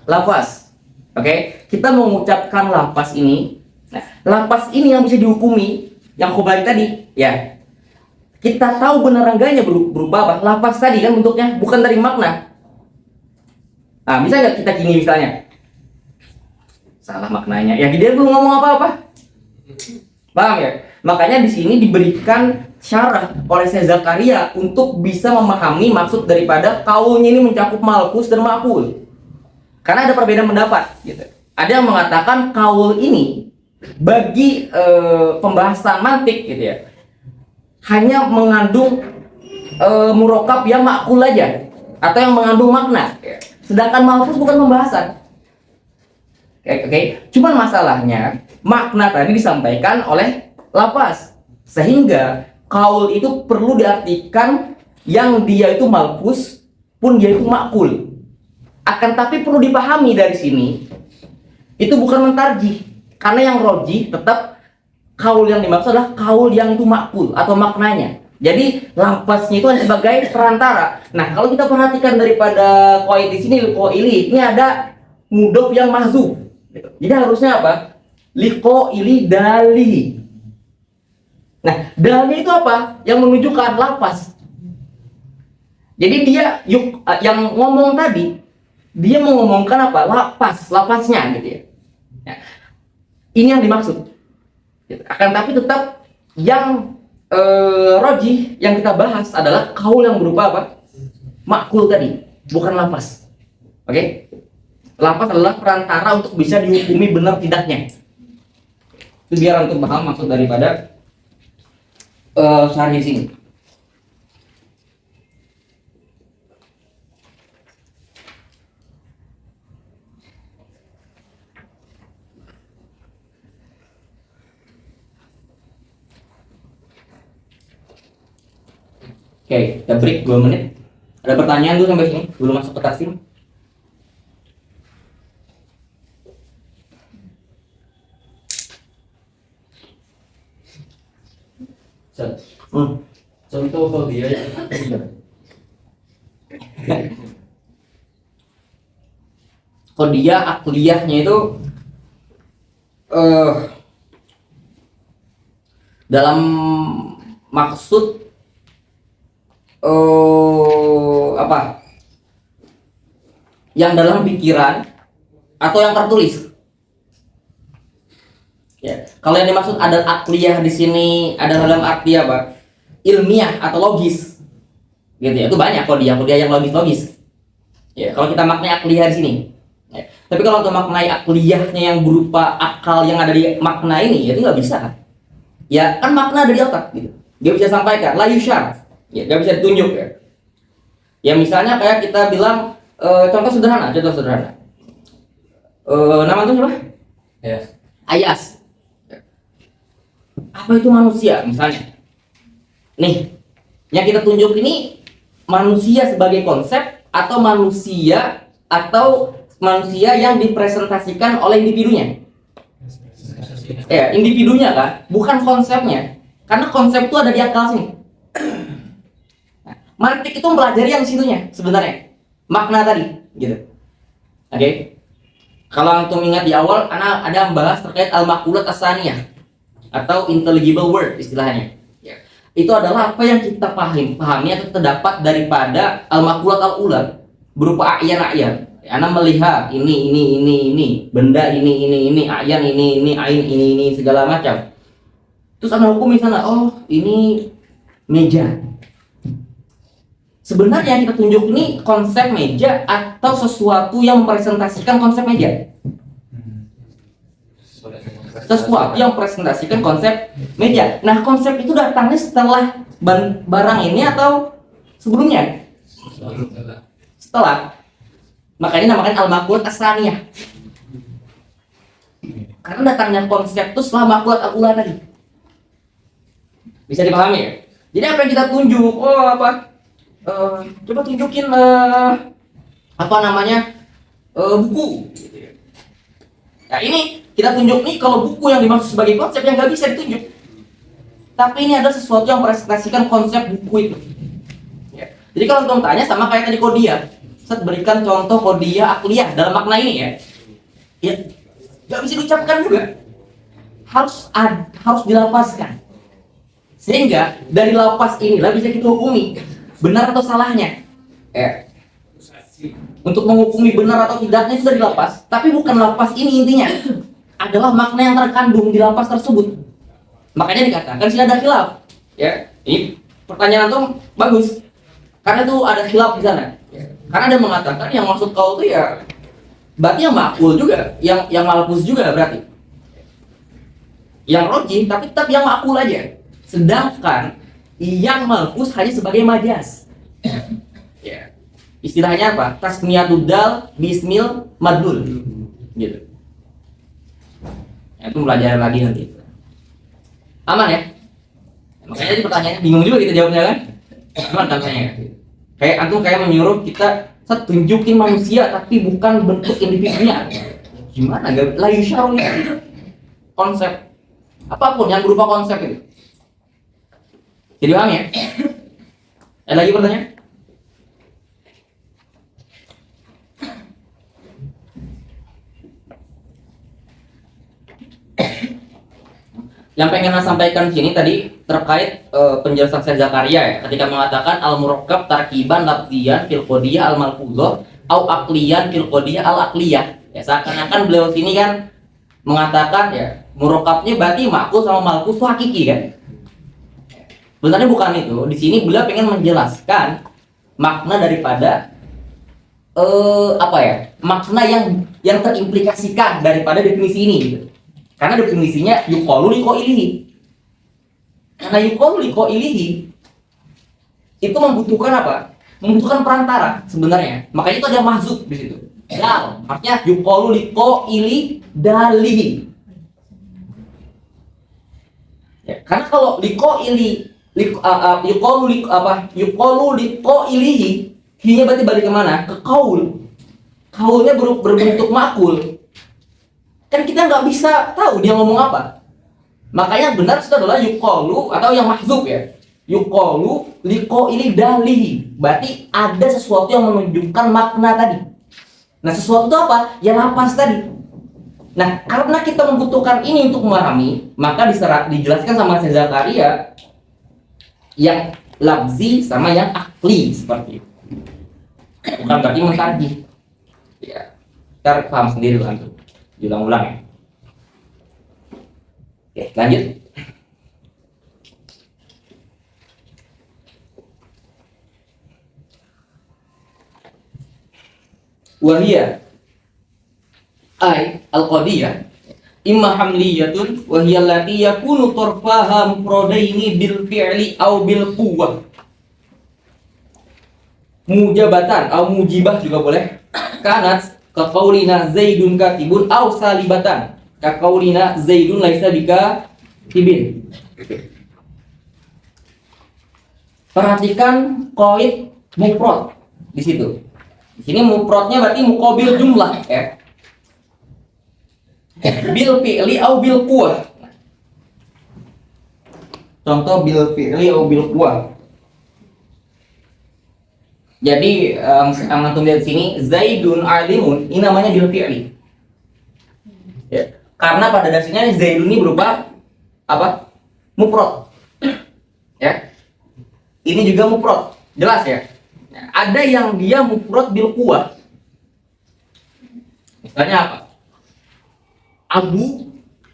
lafaz. Oke, kita mengucapkan lafaz ini. Nah, lafaz ini yang bisa dihukumi, yang khobari tadi, ya. Kita tahu benar enggaknya berupa apa? Lafaz tadi kan bentuknya, bukan dari makna. Nah, bisa nggak kita gini misalnya? Salah maknanya. Ya, dia belum ngomong apa-apa. Paham ya? Makanya di sini diberikan syarah oleh Zakaria untuk bisa memahami maksud daripada kaulnya ini mencakup malpus dan makul. Karena ada perbedaan pendapat gitu. Ada yang mengatakan kaul ini bagi pembahasan mantik gitu ya, hanya mengandung murokab yang makul aja atau yang mengandung makna. Sedangkan malpus bukan pembahasan. Oke. Cuman masalahnya makna tadi disampaikan oleh lafaz, sehingga kaul itu perlu diartikan yang dia itu malpus pun dia itu makul. Akan tapi perlu dipahami dari sini itu bukan mentarjih, karena yang rojih tetap kaul yang dimaksud adalah kaul yang itu makul atau maknanya. Jadi lafaznya itu sebagai perantara. Nah, kalau kita perhatikan daripada qaid di sini ini ada mudhof yang mahzuf. Jadi harusnya apa? Liqaili dalihi. Nah, dalih itu apa? Yang menunjukkan lafaz. Jadi dia yang ngomong tadi, dia mau ngomongkan apa? Lafaznya gitu ya. Nah, ini yang dimaksud. Akan tapi tetap yang rojih yang kita bahas adalah kaul yang berupa apa? Makul tadi, bukan lafaz. Oke? Lafaz adalah perantara untuk bisa dihukumi benar tidaknya. Itu biar untuk paham maksud daripada syarah sini. Oke, kita break 2 menit. Ada pertanyaan dulu sampai sini belum masuk ke taksim? Contoh kalau dia Qadiyah akliyahnya itu dalam maksud apa? Yang dalam pikiran atau yang tertulis. Ya, kalau yang dimaksud ada akliyah di sini ada dalam arti apa? Ilmiah atau logis. Gitu ya. Itu banyak qadiyah yang logis. Ya, kalau kita maknai akliyah di sini. Ya. Tapi kalau untuk maknai akliyahnya yang berupa akal yang ada di makna ini, ya itu nggak bisa kan? Ya kan makna ada di otak gitu. Dia bisa sampaikan, la yusyar. Ya, nggak bisa ditunjuk ya. Ya misalnya kayak kita bilang contoh sederhana. Nama itu siapa? Yes. Ayas. Apa itu manusia misalnya? Nih, yang kita tunjuk ini manusia sebagai konsep atau manusia yang dipresentasikan oleh individunya. Ya, individunya kan, bukan konsepnya. Karena konsep itu ada di akal sini. Nah, mantik itu mempelajari yang situnya sebenarnya. Makna tadi, gitu. Oke. Kalau antum ingat di awal, ada membahas terkait al-maqulat as-saniyah atau intelligible word istilahnya. Ya. Itu adalah apa yang kita pahami atau kita dapat daripada al-maqulat al-ula berupa a'yan. Ana melihat ini, benda ini, a'yan ini, ain ini, segala macam. Terus ana hukum di sana, oh ini meja. Sebenarnya yang kita tunjuk ini konsep meja atau sesuatu yang mempresentasikan konsep meja. Sesuatu yang mempresentasikan konsep meja. Nah, konsep itu datangnya setelah barang ini atau sebelumnya? Setelah. Makanya namakan al-maqulat as-saniyah. Karena datangnya konsep itu setelah maqulat al-ula tadi. Bisa dipahami ya? Jadi apa yang kita tunjuk? Oh, apa? Coba tunjukin buku. Nah ini kita tunjuk nih kalau buku yang dimaksud sebagai konsep yang nggak bisa ditunjuk. Tapi ini ada sesuatu yang presentasikan konsep buku itu. Ya. Jadi kalau kamu tanya sama kayak tadi kodiah, saya berikan contoh kodiah akliyah dalam makna ini ya. Ya, nggak bisa diucapkan juga. Harus dilapaskan. Sehingga dari lapas inilah bisa kita hukumi benar atau salahnya. Untuk menghukumi benar atau tidaknya itu dari lapas, tapi bukan lapas ini intinya. Adalah makna yang terkandung di lapas tersebut. Makanya dikatakan sila ada khilaf. Ya, ini pertanyaan antum bagus. Karena itu ada khilaf di sana. Karena ada mengatakan yang maksud kau itu ya berarti yang makul juga, yang malfuz juga berarti. Yang rojih tapi tetap yang makul aja. Sedangkan yang malfuz hanya sebagai majas. Ya. Istilahnya apa? Tasmiyatud dal bismil madlul. Gitu. Itu belajar lagi nanti. Aman ya? Makanya tadi pertanyaannya bingung juga kita jawabnya kan? Aman tanya. Kayak antum menyuruh kita tunjukin manusia tapi bukan bentuk individunya. Gimana? Gak la yusyarun itu konsep apapun yang berupa konsep itu. Jadi paham ya? Ada lagi pertanyaan? Yang pengen saya sampaikan di sini tadi terkait penjelasan Syekh Zakaria ya, ketika mengatakan al-murakkab tarkiban lafziyan fil qadiyah al-malfuzah au aqliyan fil qadiyah al-aqliyah. Ya seakan-akan beliau sini kan mengatakan ya murakkabnya berarti ma'qul sama malfuz hakiki kan. Sebenarnya bukan itu. Di sini beliau pengen menjelaskan makna daripada makna yang terimplikasikan daripada definisi ini gitu. Karena definisinya yuqalu liqailihi. Karena yuqalu liqailihi itu membutuhkan apa? Membutuhkan perantara sebenarnya. Makanya itu ada mahzuf di situ. Dal, artinya yuqalu liqaili dalihi. Ya, karena kalau liqaili yuqalu liqailihi, hinya berarti balik kemana? Ke qaul. Qaulnya berbentuk makul. Kan kita nggak bisa tahu dia ngomong apa. Makanya benar itu adalah yuqalu atau yang mahzuf ya. Yuqalu liqaili dalihi. Berarti ada sesuatu yang menunjukkan makna tadi. Nah, sesuatu itu apa? Ya lapas tadi. Nah, karena kita membutuhkan ini untuk memahami, maka dijelaskan sama Syekh Zakaria yang lafzi sama yang akli seperti itu. Bukan berarti mentarjih. Ya, kita paham sendiri lah tuh. Diulang-ulang ya. Oke, lanjut. Wahia ay al-qadiyah imma hamliyatun wa hiya allati yakunu tarfaha mufradaini bil fi'li aw bil quwwah. Mujabatan atau mujibah juga boleh. Kanat ka qaulina zaidun katibun aw salibatan ka qaulina zaidun laisa bika tibin. Perhatikan qaid mufrad di situ. Di sini mufradnya berarti muqabil jumlah ya. Bil fi'li au bil quwwah. contoh bil fi'li atau bil kuah. Jadi yang antum lihat sini Zaidun alimun, ini namanya bil fi'li. Ya. Karena pada dasarnya Zaidun ini berupa apa? Mufrad. Ya. Ini juga mufrad. Jelas ya? Ada yang dia mufrad bil kuah. Misalnya apa? Abu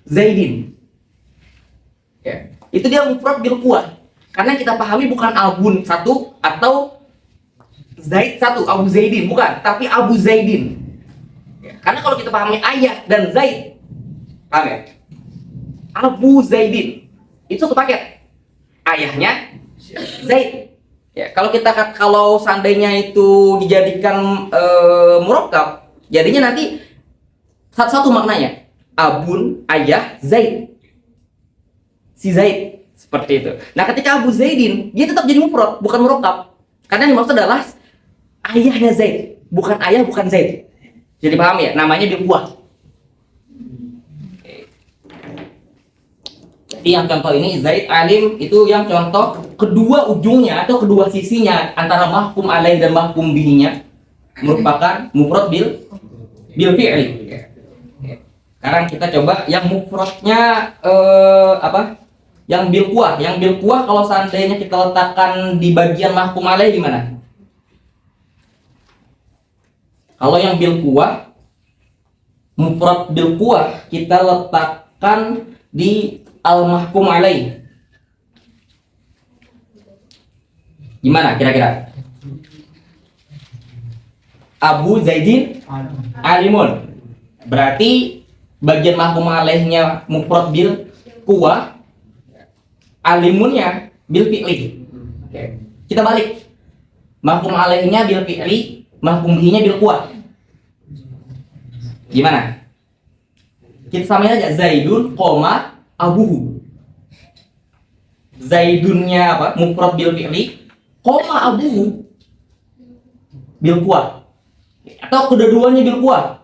Zaidin. Ya. Itu dia mufrad bil kuah. Karena kita pahami bukan abun satu atau Zaid satu, Abu Zaidin, bukan, tapi Abu Zaidin. Ya, karena kalau kita pahami ayah dan Zaid, paham ya? Abu Zaidin itu satu paket. Ayahnya Zaid. Ya, kalau seandainya itu dijadikan murakkab, jadinya nanti satu-satu maknanya. Abun, ayah, Zaid. Si Zaid seperti itu. Nah, ketika Abu Zaidin, dia tetap jadi mufrad, bukan murakkab. Karena yang dimaksud adalah ayahnya Zaid, bukan ayah, bukan Zaid. Jadi paham ya? Namanya bil kuah. Jadi yang contoh ini Zaid alim itu yang contoh kedua ujungnya atau kedua sisinya antara mahkum alaih dan mahkum bihinya merupakan mufrad bil fi'li. Sekarang kita coba yang mufradnya apa? Yang bil kuah. Yang bil kuah kalau seandainya kita letakkan di bagian mahkum alaih gimana? Kalau yang bil kuah, mufrad bil kuah kita letakkan di al mahkum alaih. Gimana kira-kira? Abu Zaidin alimun. Berarti bagian mahkum alaihnya mufrad bil kuah, alimunnya bil fi'li. Oke. Kita balik. Mahkum alaihnya bil fi'li, mahkum bihinya bil kuah. Gimana? Kita samain aja Zaidun koma abuhu. Zaidunnya apa? Mufrad bil fi'li, koma abuhu bil kuah. Atau kedua-duanya bil kuah.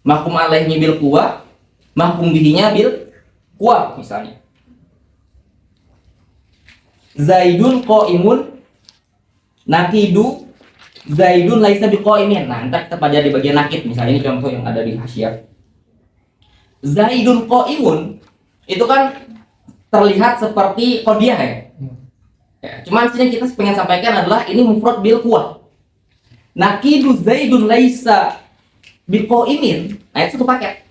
Mahkum alaihnya bil kuah, mahkum bihinya bil kuah misalnya. Zaidun qaimun nakidu Zaidun laisa biqaimin. Nah, ntar kita pada di bagian nakid misalnya, ini contoh yang ada di hasyiah. Zaidun qaimun itu kan terlihat seperti qadiyah ya. Ya, cuman sini kita pengen sampaikan adalah ini mufrad bil kuah. Nakidu Zaidun laisa biqaimin. Nah, itu satu paket.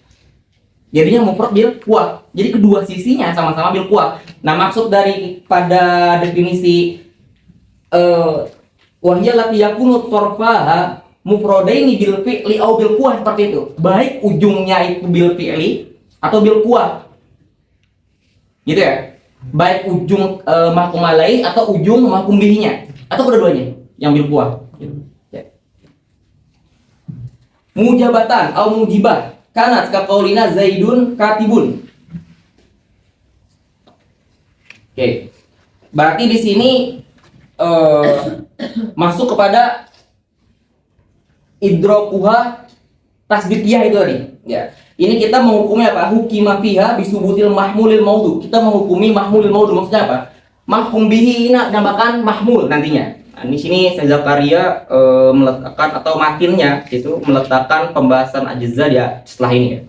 Jadinya mufrad bil kuah. Jadi kedua sisinya sama-sama bil kuah. Nah, maksud dari pada definisi wahya lati yakunu torfaha mufradaini bil fi'li au bil kuah seperti itu. Baik ujungnya itu bil fi'li atau bil kuah. Gitu ya. Baik ujung mahkum alaih atau ujung mahkum bihinya atau kedua-duanya yang bil kuah. Gitu. Ya. Mujabatan au mujibah kanat ka qaulina Zaidun katibun. Oke. Berarti di sini masuk kepada idrokuha tasdidiyah itu tadi. Ya. Ini kita menghukumi apa? Hukima fiha bisubutil mahmulil maudu. Kita menghukumi mahmulil maudu maksudnya apa? Mahkum bihi ini dinamakan mahmul nantinya. Nah, di sini saya Zakaria meletakkan atau makinnya itu meletakkan pembahasan ajza dia setelah ini ya.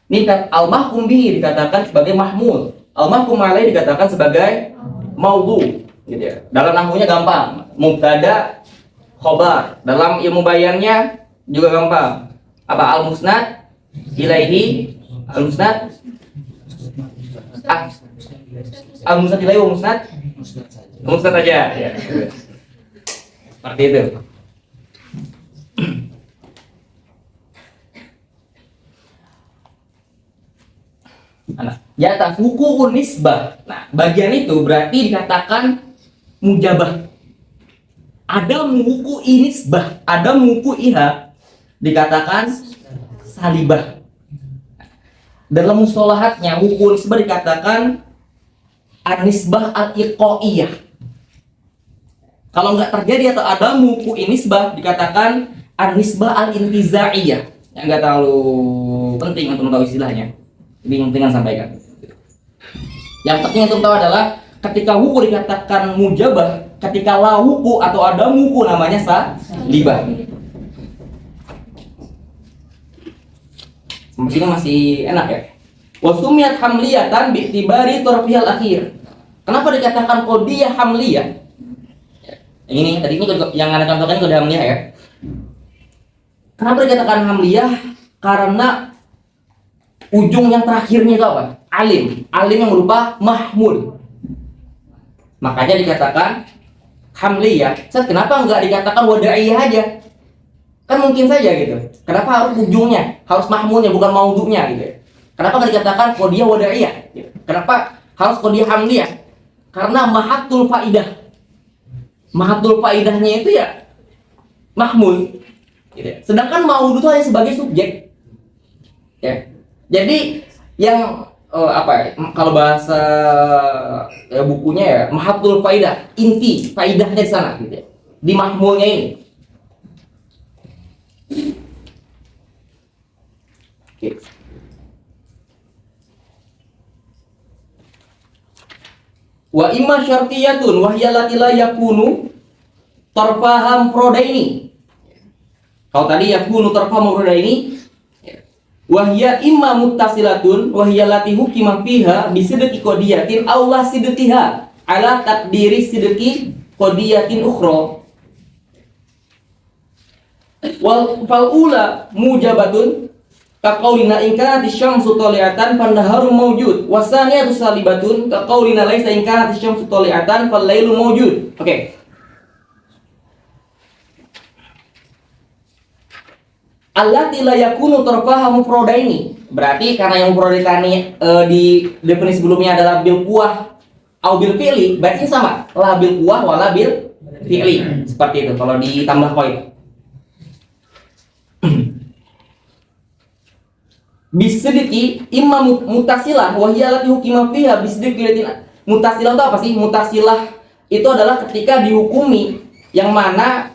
Ini al mahkum bihi dikatakan sebagai mahmul. Al mahkum alaih dikatakan sebagai maudu. Gitu ya. Dalam nahwunya gampang, mubtada khobar. Dalam ilmu bayannya juga gampang. Apa al musnad ilaihi, al musnad al musnad ilaihi wa musnad aja ya. Seperti itu. Nah, ya hukum nisbah. Nah, bagian itu berarti dikatakan mujabah. Ada muku inisbah, ada muku iha dikatakan salibah. Dalam mustalahatnya hukum nisbah dikatakan anisbah al-iqaiyah. Kalau nggak terjadi atau ada muku inisbah dikatakan anisbah al-intizaiyah. Yang nggak terlalu penting untuk tahu istilahnya. Jadi yang penting sampaikan. Yang penting untuk tahu adalah ketika wuku dikatakan mujabah, ketika la wuku atau ada wuku namanya salibah. Ini masih enak ya. Wasumiyat hamliyatan bi'tibari torfihal akhir. Kenapa dikatakan qodiyah hamliyah? Ini tadi ini yang Anda contohkan kode hamliyah ya. Kenapa dikatakan hamliyah? Karena ujung yang terakhirnya itu apa? Alim. Alim yang berupa mahmud. Makanya dikatakan hamliyah. Kenapa nggak dikatakan wadaiyah aja? Kan mungkin saja gitu. Kenapa harus ujungnya? Harus mahmudnya bukan maudhu'nya gitu. Kenapa nggak dikatakan qodiyah wadaiyah? Gitu. Kenapa harus qodiyah hamliyah? Karena mahatul faidah. Mahatul faidahnya itu ya mahmud. Gitu. Sedangkan maudhu itu hanya sebagai subjek. Ya. Jadi yang kalau bahasa bukunya ya mahatul faidah, inti faidahnya di sana gitu ya. Di mahmulnya ini. Oke. Wa imma syartiyatun wa hiya allati la yakunu tarfaham prodaini. Kalau tadi yakunu tarfaham prodaini, wahya imma muttasilatun wahya lati hukima fiha bisidqi qodiyatin aw la sidqiha ala taqdiri sidqi qodiyatin ukhra wal ula mujabatun kaqaulina in kanat asy-syamsu tali'atan fan-naharu mawjud wasaniyatu salibatun kaqaulina laisa in kanat asy-syamsu tali'atan fal-lailu mawjud. Oke. Allati la yakunu tarfaha mufradaini. Berarti karena yang mufradani di definisi sebelumnya adalah bil kuah au bil fi'li, berarti sama. La bil kuah wala bil fi'li. Seperti itu kalau ditambah qaid. Bisidqi imma mutasilah wa hiya allati hukima fiha bisidqi. Mutasilah itu apa sih? Mutasilah itu adalah ketika dihukumi yang mana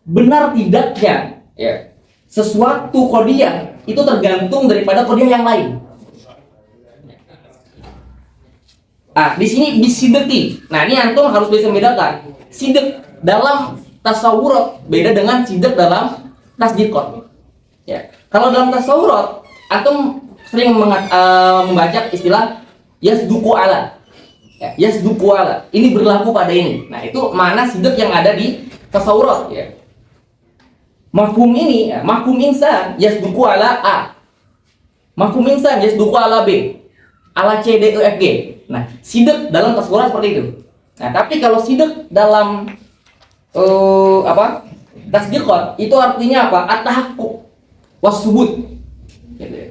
benar tidaknya ya sesuatu qodiyah itu tergantung daripada qodiyah yang lain. Di sini bisidqi. Nah, ini antum harus bisa membedakan. Sidq dalam tasawurat beda dengan sidq dalam tasdiqat. Ya. Kalau dalam tasawurat antum sering membaca istilah yasduqu ala. Ya, yasduqu ala. Ini berlaku pada ini. Nah, itu mana sidq yang ada di tasawurat ya. Mafhum ini, ya, mafhum insan yasduqu ala A. Mafhum insan yasduqu ala B. Ala C, D, E, F, G. Nah, sidq dalam tasawurat seperti itu. Nah, tapi kalau sidq dalam tasdiqat itu artinya apa? At-tahaqquq was-subut. Gitu ya.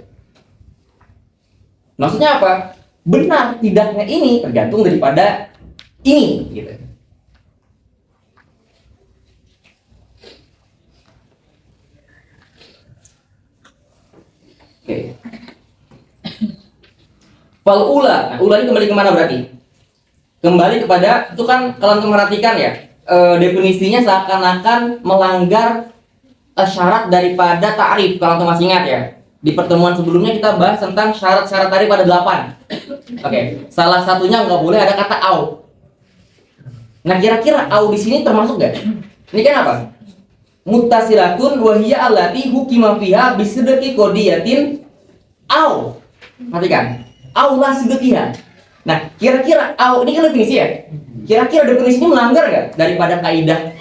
Maksudnya apa? Benar tidaknya ini tergantung daripada ini gitu. Oke. Fal ula. Nah, ula ini kembali kemana berarti? Kembali kepada itu kan kalau antum perhatikan ya, definisinya seakan-akan melanggar syarat daripada ta'rif. Kalau antum masih ingat ya, di pertemuan sebelumnya kita bahas tentang syarat-syarat tadi pada 8. Oke. Salah satunya nggak boleh ada kata au. Nah, kira-kira au di sini termasuk nggak? Ini kan apa? Muttasilatun wa hiya allati hukima fiha bisidqi qodiyatin au. Perhatikan. Au la sidqiha. Nah, kira-kira au ini kan definisi ya. Kira-kira definisi ini melanggar nggak daripada kaidah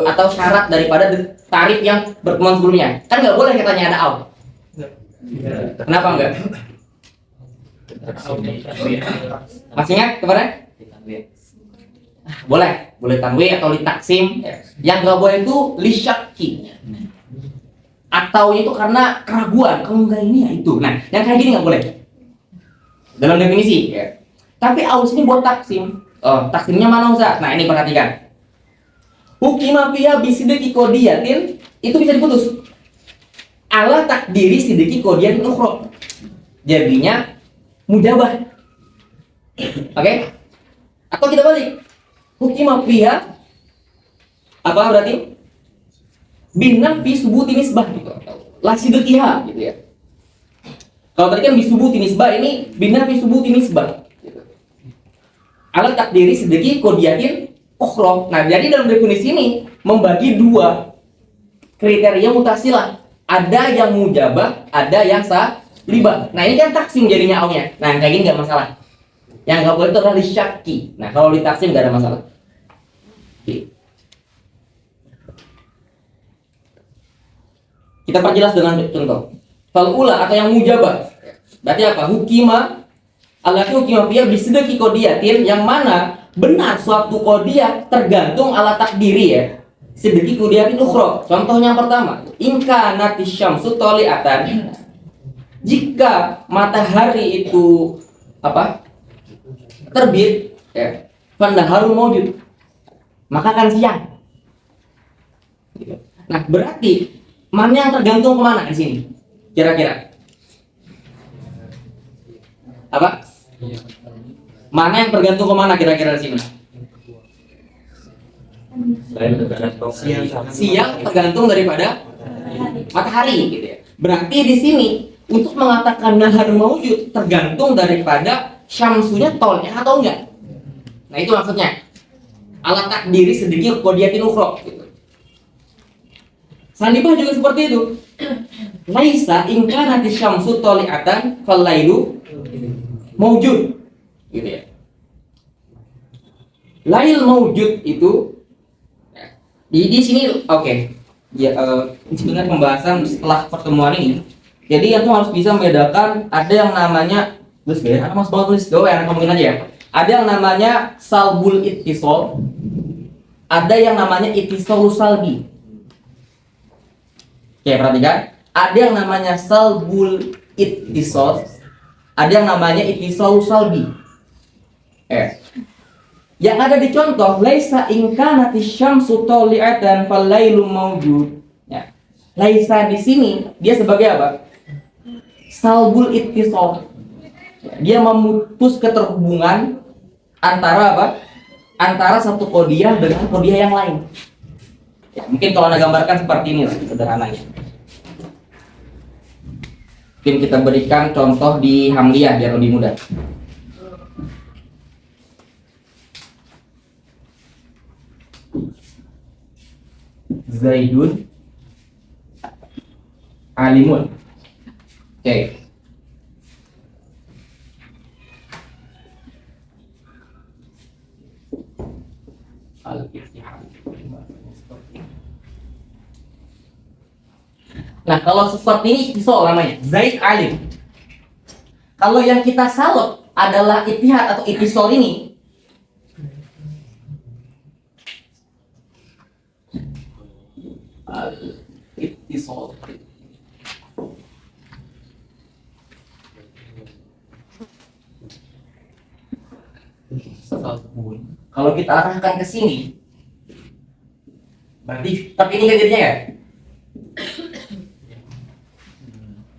atau syarat daripada tarif yang pertemuan sebelumnya? Kan nggak boleh katanya ada au. Kenapa enggak? Masih ingat kemarin? Boleh tanwin atau litaksim. Yang nggak boleh itu lisyakki. Atau itu karena keraguan. Kalau enggak ini ya itu. Nah, yang kayak gini nggak boleh. Dalam definisi. Ya. Tapi aus ini buat taksim. Taksimnya mana Ustaz? Nah, ini perhatikan. Hukima fiha bisidqi qodiyatin itu bisa diputus. Ala takdiri sidqi qodiyatin ukhra. Jadinya mujabah. Oke? Atau kita balik. Hukima fiha apa berarti? Binna fi subuti nisbah gitu. La sidqiha gitu ya. Kalau tadi kan bisubuti nisbah, ini bina bisubuti nisbah. Ala takdiri sedeki kodiatin ukhra. Nah, jadi dalam definisi ini membagi dua kriteria mutasilah. Ada yang mujabah, ada yang salibah. Nah, ini kan taksim jadinya awnya. Nah, kayak gini nggak masalah. Yang nggak boleh itu adalah lisyaki. Nah, kalau ditaksim nggak ada masalah. Oke. Kita perjelas dengan contoh. Falula atau yang mujabah. Berarti apa? Hukima alati hukima fiya bisidqi qodiyatin, yang mana benar suatu qodiyah tergantung ala takdiri ya. Sidqi qodiyatin ukhra. Contohnya yang pertama, inka natisyamsu toliatan. Jika matahari itu apa? Terbit ya. Fandaharu maujud. Maka akan siang. Nah, berarti mana yang tergantung kemana di sini? Kira-kira apa? Mana yang tergantung kemana kira-kira di sini? Siang tergantung daripada matahari, gitu ya. Berarti di sini untuk mengatakan nahar maujud tergantung daripada syamsunya tolnya atau enggak. Nah, itu maksudnya. Alat takdiri sedikit qodiyatin ukhra gitu. Salibah juga seperti itu. Laisa in kanati syamsu toli'atan fal lailu maujud. Gitu ya. Lail maujud itu di sini oke. Ya, ini sebenarnya pembahasan setelah pertemuan ini. Jadi aku harus bisa membedakan ada yang namanya terus ya, Mas bawa tulis doa yang ngomongin aja ya. Ada yang namanya salbul ittisal, ada yang namanya ittisalus salbi. Oke, perhatikan. Ada yang namanya salbul ittisal, ada yang namanya ittisalus salbi. Yang ada di contoh laisa in kanati syamsu toli'atan fal lailu maujud. Ya. Laisa di sini dia sebagai apa? Salbul ittisal. Dia memutus keterhubungan antara apa? Antara satu qodiyah dengan qodiyah yang lain. Ya, mungkin kalau Anda gambarkan seperti ini lah, sederhananya. Mungkin kita berikan contoh di Hamliyah biar lebih mudah. Zaidun alimun. Oke. Nah, kalau seperti ini itisol namanya Zaid alim. Kalau yang kita salep adalah itihad atau itisol ini, itisol. Kalau kita arahkan ke sini, berarti tapi ini kan jadinya ya.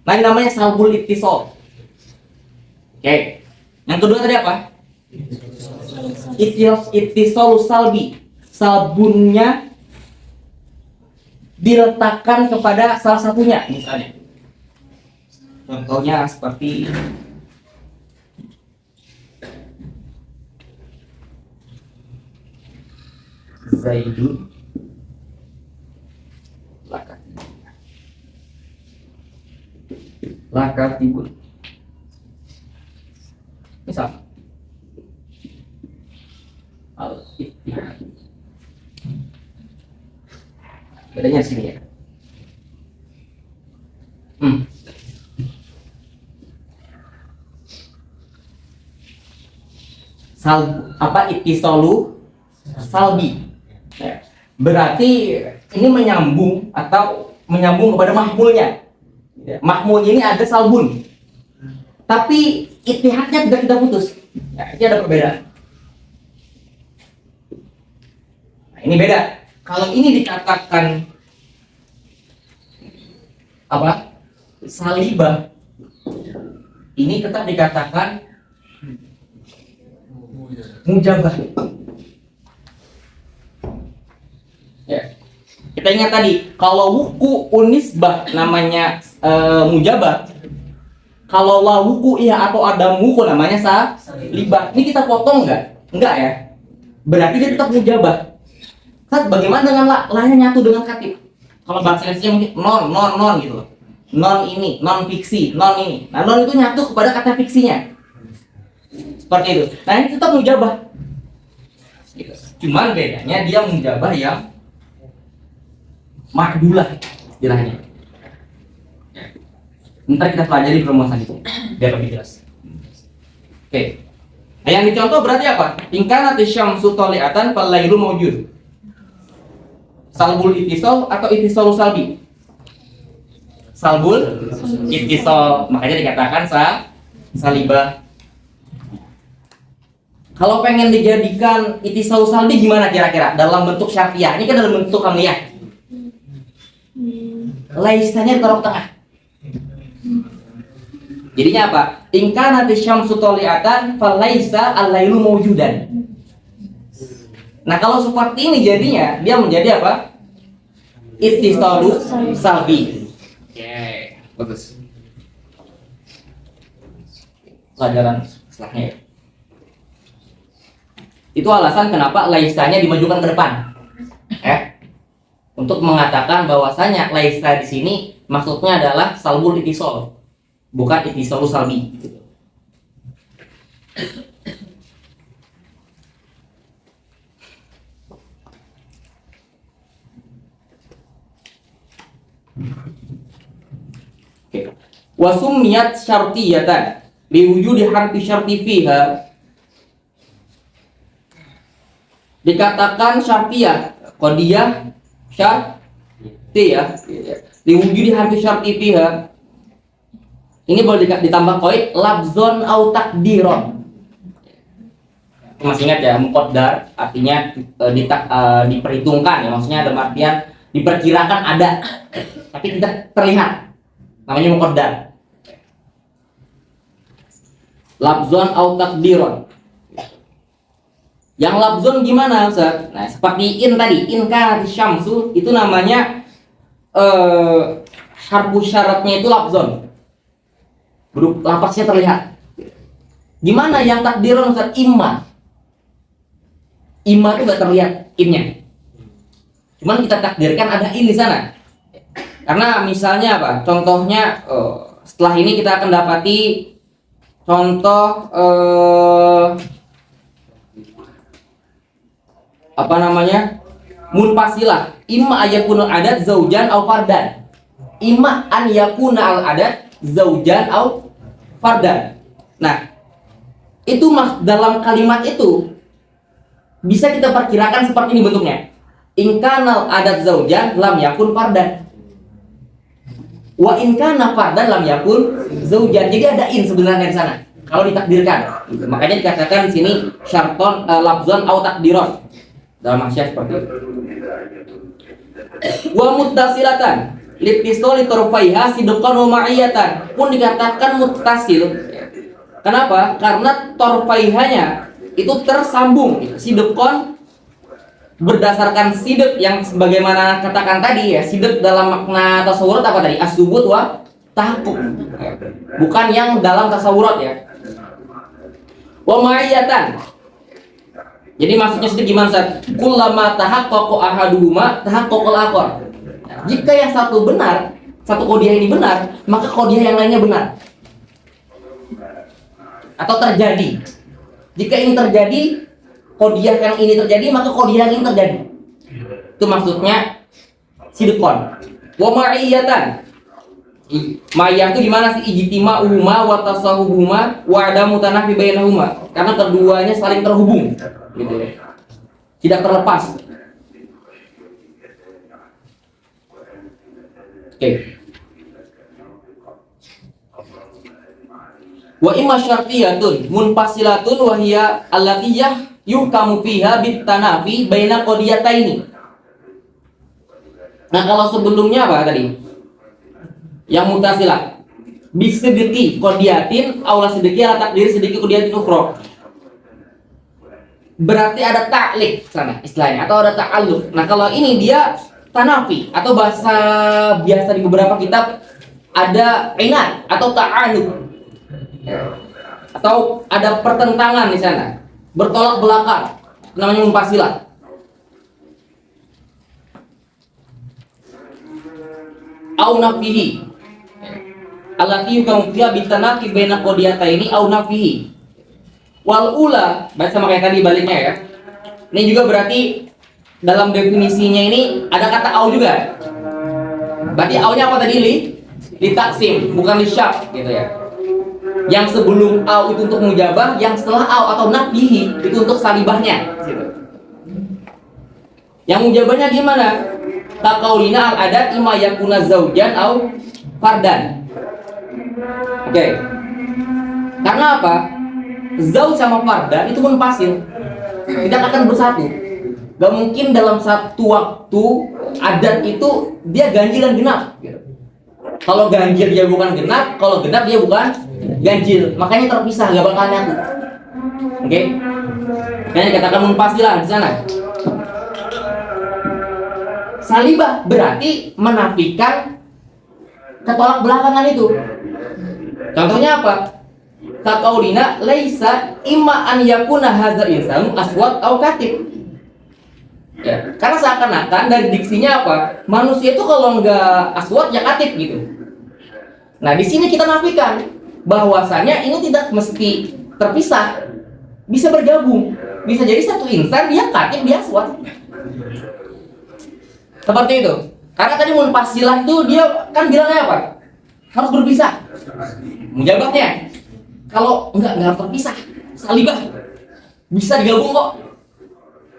Nah, ini namanya salbul ittisal. Oke. Yang kedua tadi apa? Ittisalus salbi. Salbunnya diletakkan kepada salah satunya misalnya. Contohnya seperti Zaidun lakatibun. Misal al-ittihad. Bedanya sini ya. Ittisalu salbi. Ya. Berarti ini menyambung atau menyambung kepada mahmulnya. Ya. Mahmulnya ini ada salbun. Tapi ittihadnya tidak kita putus. Ya, ini ada perbedaan. Nah, ini beda. Kalau ini dikatakan apa? Salibah. Ini tetap dikatakan mujabah. Ya. Kita ingat tadi, kalau wuku unisbah namanya mujabah, Kalau lawuku ya atau ada muku namanya salibah. Ini kita potong enggak? Enggak ya. Berarti dia tetap mujabah. Kan bagaimana dengan lahnya nyatu dengan katib? Kalau bahasa Indonesia mungkin non gitu. Non ini, non fiksi, non ini. Nah, non itu nyatu kepada kata fiksinya. Seperti itu. Nah, ini tetap mujabah. Gitu. Cuman bedanya dia mujabah yang makdulah istilahnya. Ntar kita pelajari perumusan itu biar lebih jelas. Oke. Nah, yang dicontoh berarti apa? Ingkanati syamsu toli'atan fal lailu mawjud. Salbul ittisal atau ittisalu salbi? Salbul ittisal, makanya dikatakan salibah. Kalau pengen dijadikan ittisalu salbi gimana kira-kira? Dalam bentuk syartiyah. Ini kan dalam bentuk hamliyah. Laisanya ditaruh tengah. Jadinya apa? Ingkanati syamsu toli'atan fal laisa al-lailu mawjudan. Nah, kalau seperti ini jadinya dia menjadi apa? Ittisalu salbi. Oke, bagus. Pelajaran setelahnya. Itu alasan kenapa laisanya dimajukan ke depan. Untuk mengatakan bahwasanya laisa di sini maksudnya adalah salbul ittisal, bukan ittisalu salbi. Oke. Wa summiyat syartiyatan liwujudi harfi syarti fiha. Dikatakan syartiyah, qadiyah syartiyah. Liwujudi harfi syarti fiha. Ini boleh ditambah qaid labzon au takdiron. Masih ingat ya, muqaddar artinya diperhitungkan ya, maksudnya ada artian diperkirakan ada tapi tidak terlihat, namanya muqaddar. Labzon au takdiron. Yang labzon gimana Ustaz? Nah, seperti in tadi, in kanati syamsu itu namanya harfu syaratnya itu labzon. Huruf lapasnya terlihat. Gimana yang takdiron Ustaz? Imma. Imma itu gak terlihat innya. Cuman kita takdirkan ada in di sana. Karena misalnya apa? Contohnya setelah ini kita akan dapati contoh apa namanya? Munfasilah. Imma ayakuna adat zaujan au fardan. Imma an yakuna al adat zaujan au fardan. Nah, itu dalam kalimat itu bisa kita perkirakan seperti ini bentuknya. In kanal adat zaujan lam yakun fardan. Wa in kana fardan lam yakun zaujan. Jadi ada in sebenarnya di sana. Kalau ditakdirkan. Makanya dikatakan di sini syarton labzon au takdiron. Dalam maksudnya seperti itu. Wa muttasilatan litisoli torfaiha sidqan wa ma'iyatan. Pun dikatakan muttasil. Kenapa? Karena torfaihanya itu tersambung, sidqan berdasarkan sidq yang sebagaimana katakan tadi ya, sidq dalam makna tasawurat apa tadi? As-subut wa tahaqquk. Bukan yang dalam tasawurat ya. Wa ma'iyatan. Jadi maksudnya sedikit gimana Ustaz? Kullama tahaqqaqa ahaduhuma tahaqqaqal akhar. Jika yang satu benar, satu qadiyah ini benar, maka qadiyah yang lainnya benar. Atau terjadi. Jika ini terjadi, qadiyah yang ini terjadi, maka qadiyah yang ini terjadi. Itu maksudnya sidqon. Wa ma'iyatan. Ma'iyah itu gimana sih? Ijtima'uhuma wa tasawuhuma wa adamu tanafi bainahuma. Karena keduanya saling terhubung. Gitu ya. Tidak terlepas. Oke. Wa imma syartiyatun munfasilatun wa hiya allatiyah yuhkamu fiha bitanafi baina qadiyataini. Nah, kalau sebelumnya apa tadi? Yang mutasilah. Bisidqi qadiyatin aula sidqi ala takdir sidqi qadiyatin ukhra. Berarti ada ta'liq sana istilahnya atau ada ta'alluq. Nah, kalau ini dia tanafi atau bahasa biasa di beberapa kitab ada inat atau ta'anuq. Atau ada pertentangan di sana, bertolak belakang, namanya munfasilah. Au nafihi, allati yukamu fiha bitanaqi baina qadiyataini au nafihi. Wal ula, baca sama kayak tadi baliknya ya. Ini juga berarti dalam definisinya ini ada kata au juga. Berarti au-nya apa tadi, li taksim, bukan li syak gitu ya. Yang sebelum au itu untuk mujabah, yang setelah au atau nafihi itu untuk salibahnya gitu. Yang mujabahnya gimana? Taqaulina al-adat imma yakuna zaujan au fardan. Oke. Karena apa? Zauj sama fardan itu munfasil. Tidak akan bersatu. Gak mungkin dalam satu waktu adat itu dia ganjil dan genap gitu. Kalau ganjil dia bukan genap, kalau genap dia bukan ganjil. Makanya terpisah, gak bakal nyatu. Oke? Makanya katakan munfasilah di sana. Salibah berarti menafikan ketolak belakangan itu. Contohnya apa? Kaqaulina laisa imma an yakuna hadzal insanu aswat au katib. Ya, karena seakan-akan dari diksinya apa? Manusia itu kalau enggak aswat ya katib gitu. Nah, di sini kita nafikan bahwasanya ini tidak mesti terpisah. Bisa bergabung. Bisa jadi satu insan dia katib, dia aswat. Seperti itu. Karena tadi munfasilah itu dia kan bilangnya apa? Harus berpisah. Mujabahnya. Kalau enggak harus terpisah. Salibah. Bisa digabung kok.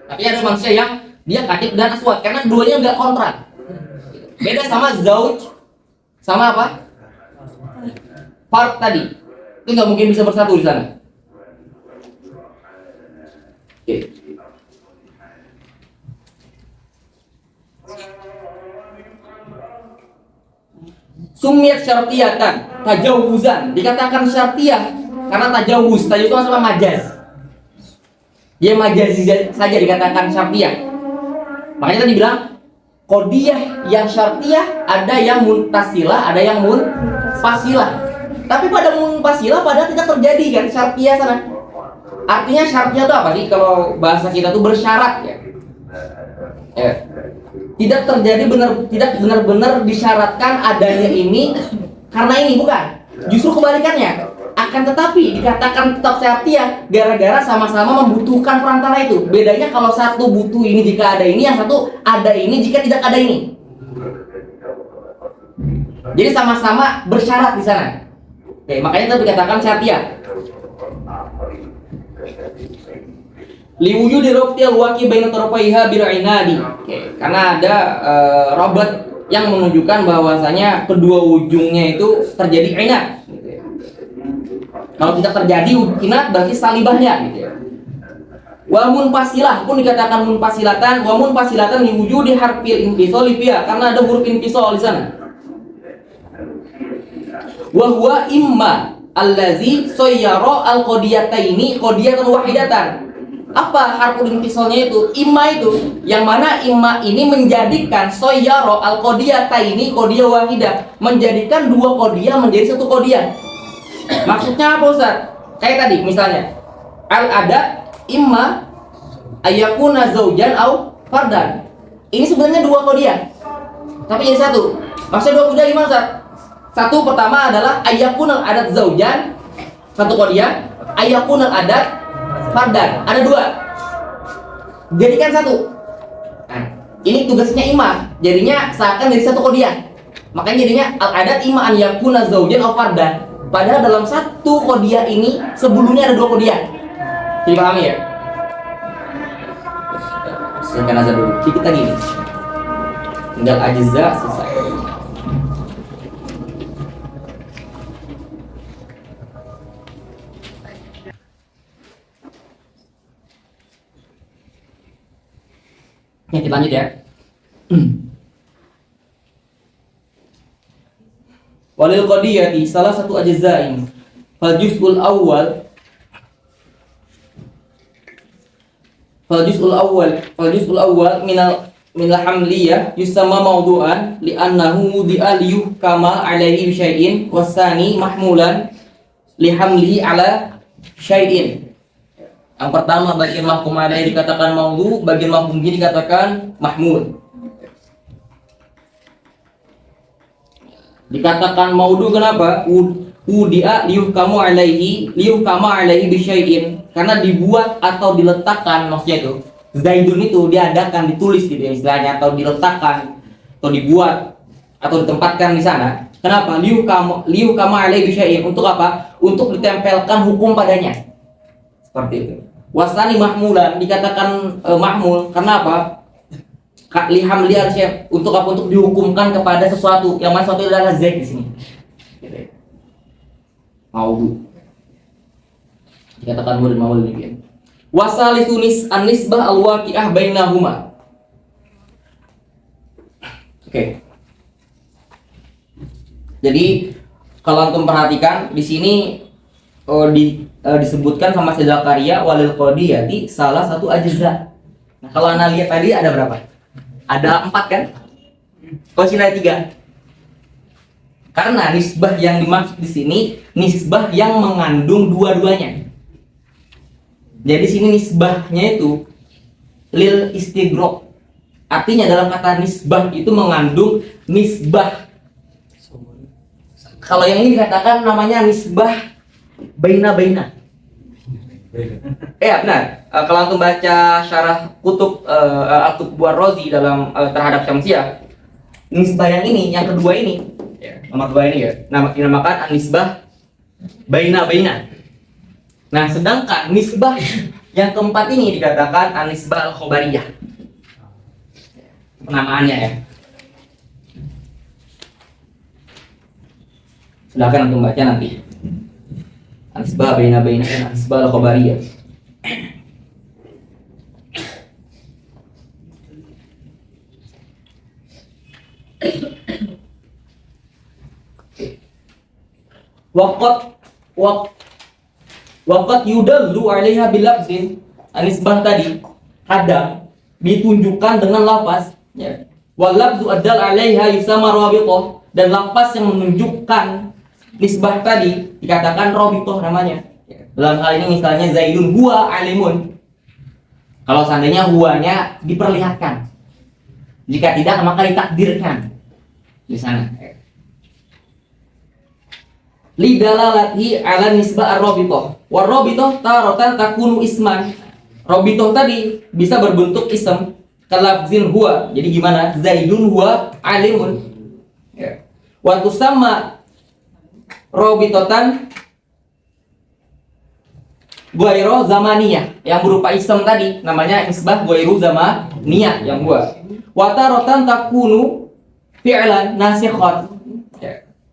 Tapi ada manusia yang dia katib dan aswat karena duanya enggak kontrak. Beda sama zauj sama apa? Fard tadi. Itu enggak mungkin bisa bersatu di sana. Oke. Sumiyat syartiyatan, tajawuzan, dikatakan syartiyah karena tajawuz itu sama majaz. Dia majazi saja dikatakan syartiyah. Makanya tadi bilang qadiyah yang syartiyah ada yang muntasilah, ada yang munfasilah. Tapi pada munfasilah padahal tidak terjadi kan syartiyah sana. Artinya syartiyah itu apa sih? Kalau bahasa kita tuh bersyarat ya. Tidak terjadi tidak benar-benar disyaratkan adanya ini karena ini, bukan. Justru kebalikannya. Akan tetapi dikatakan tetap syartiyah gara-gara sama-sama membutuhkan perantara itu. Bedanya kalau satu butuh ini jika ada ini, yang satu ada ini jika tidak ada ini. Jadi sama-sama bersyarat di sana. Oke, makanya itu dikatakan syartiyah. Liwujudi rabtil waqi baina tarafaiha bil inadi. Oke, karena ada robot yang menunjukkan bahwasanya kedua ujungnya itu terjadi inat. Kalau tidak terjadi inat berarti salibahnya gitu ya. Wa munfasilah pun dikatakan munfasilatan, wa munfasilatan liwujudi harfil infisal fiha karena ada huruf infisal di sana. Wa huwa imma allazi sayyara al-qadiyataini qadiyatan wahidatan. Apa harful infisalnya itu? Imma itu yang mana imma ini menjadikan sayyara al-qadiyataini qadiyah wahidah, menjadikan dua qadiyah menjadi satu qadiyah. Maksudnya apa Ustaz? Kayak tadi misalnya al-adat imma ayakuna zaujan au fardan. Ini sebenarnya dua qadiyah tapi jadi satu. Maksudnya dua qadiyah gimana Ustaz? Satu pertama adalah ayakuna adat zaujan, satu qadiyah. Ayakuna adat fardan, ada dua. Jadikan satu. Nah, ini tugasnya imma. Jadinya seakan jadi satu qadiyah. Makanya jadinya al-adat imma an yakuna zaujan au fardan. Padahal dalam satu qadiyah ini sebelumnya ada dua qadiyah. Jadi pahami ya? Silakan azan dulu. Kita gini. Tinggal ajza selesai. Ya, kita lanjut ya. Walil qadiyati salah satu ajzain. Fal juz'ul awwal minal hamliyah yusamma mawdu'an li'annahu wudi'a liyuhkama alaihi bi syai'in wasani mahmulan lihamlihi ala syai'in. Yang pertama bagian mahkum alaihi dikatakan maudhu, bagian mahkum bihi dikatakan mahmud. Dikatakan maudhu kenapa? Udia liyuhkamu alaihi bisyai'in, karena dibuat atau diletakkan, maksudnya itu Zaidun itu diadakan, ditulis gitu ya istilahnya, atau diletakkan atau dibuat atau ditempatkan di sana. Kenapa? Liyuhkamu alaihi bisyai'in, untuk apa? Untuk ditempelkan hukum padanya. Seperti itu. Wasani mahmulan dikatakan mahmul karena apa? Liham liar untuk apa? Untuk dihukumkan kepada sesuatu yang mana sesuatu adalah zaid di sini. Maudhu. Dikatakan murid maudhu demikian. Wasalisunis an-nisbah al-waqi'ah bainahuma. Oke. Jadi kalau antum perhatikan di sini disebutkan sama Syekh Zakaria walil qadiyati salah satu ajza. Nah, kalau anda lihat tadi ada berapa? Ada 4 kan? Kalau sini ada 3. Karena nisbah yang dimaksud di sini nisbah yang mengandung dua-duanya. Jadi sini nisbahnya itu lil istighraq. Artinya dalam kata nisbah itu mengandung nisbah. Kalau yang ini dikatakan namanya nisbah baina. Ya benar. Kalau antum baca syarah kutub Al-Kutub Ar-Razi dalam terhadap Syamsiyah, nisbah yang ini, yang kedua ini, nomor 2 ini ya, dinamakan an-nisbah baina. Nah, sedangkan nisbah yang keempat ini dikatakan an-nisbah al-khobariyah. Penamaannya ya. Silakan antum baca nanti. An-nisbah baina dan an-nisbah al-khobariyah. Waqat yudallu 'alaiha bil lafzin. An-nisbah tadi kadang ditunjukkan dengan lafaz ya. Wal lafzu adal 'alaiha yusama rabithah, dan lafaz yang menunjukkan nisbah tadi dikatakan rabithah namanya. Dalam hal ini misalnya Zaidun huwa alimun. Kalau seandainya huwanya diperlihatkan. Jika tidak maka ditakdirkan di sana. Lidalalati ala nisbah ar-rabithah. War-rabithah taratan takunu isman. Rabithah tadi bisa berbentuk ism kalafzin huwa. Jadi gimana? Zaidun huwa alimun. Ya. Wa tusamma rabithatan ghairu zamaniyah, yang berupa ism tadi namanya nisbah ghairu zamaniyah yang huwa. Wa taratan takunu fi'lan nasikhan.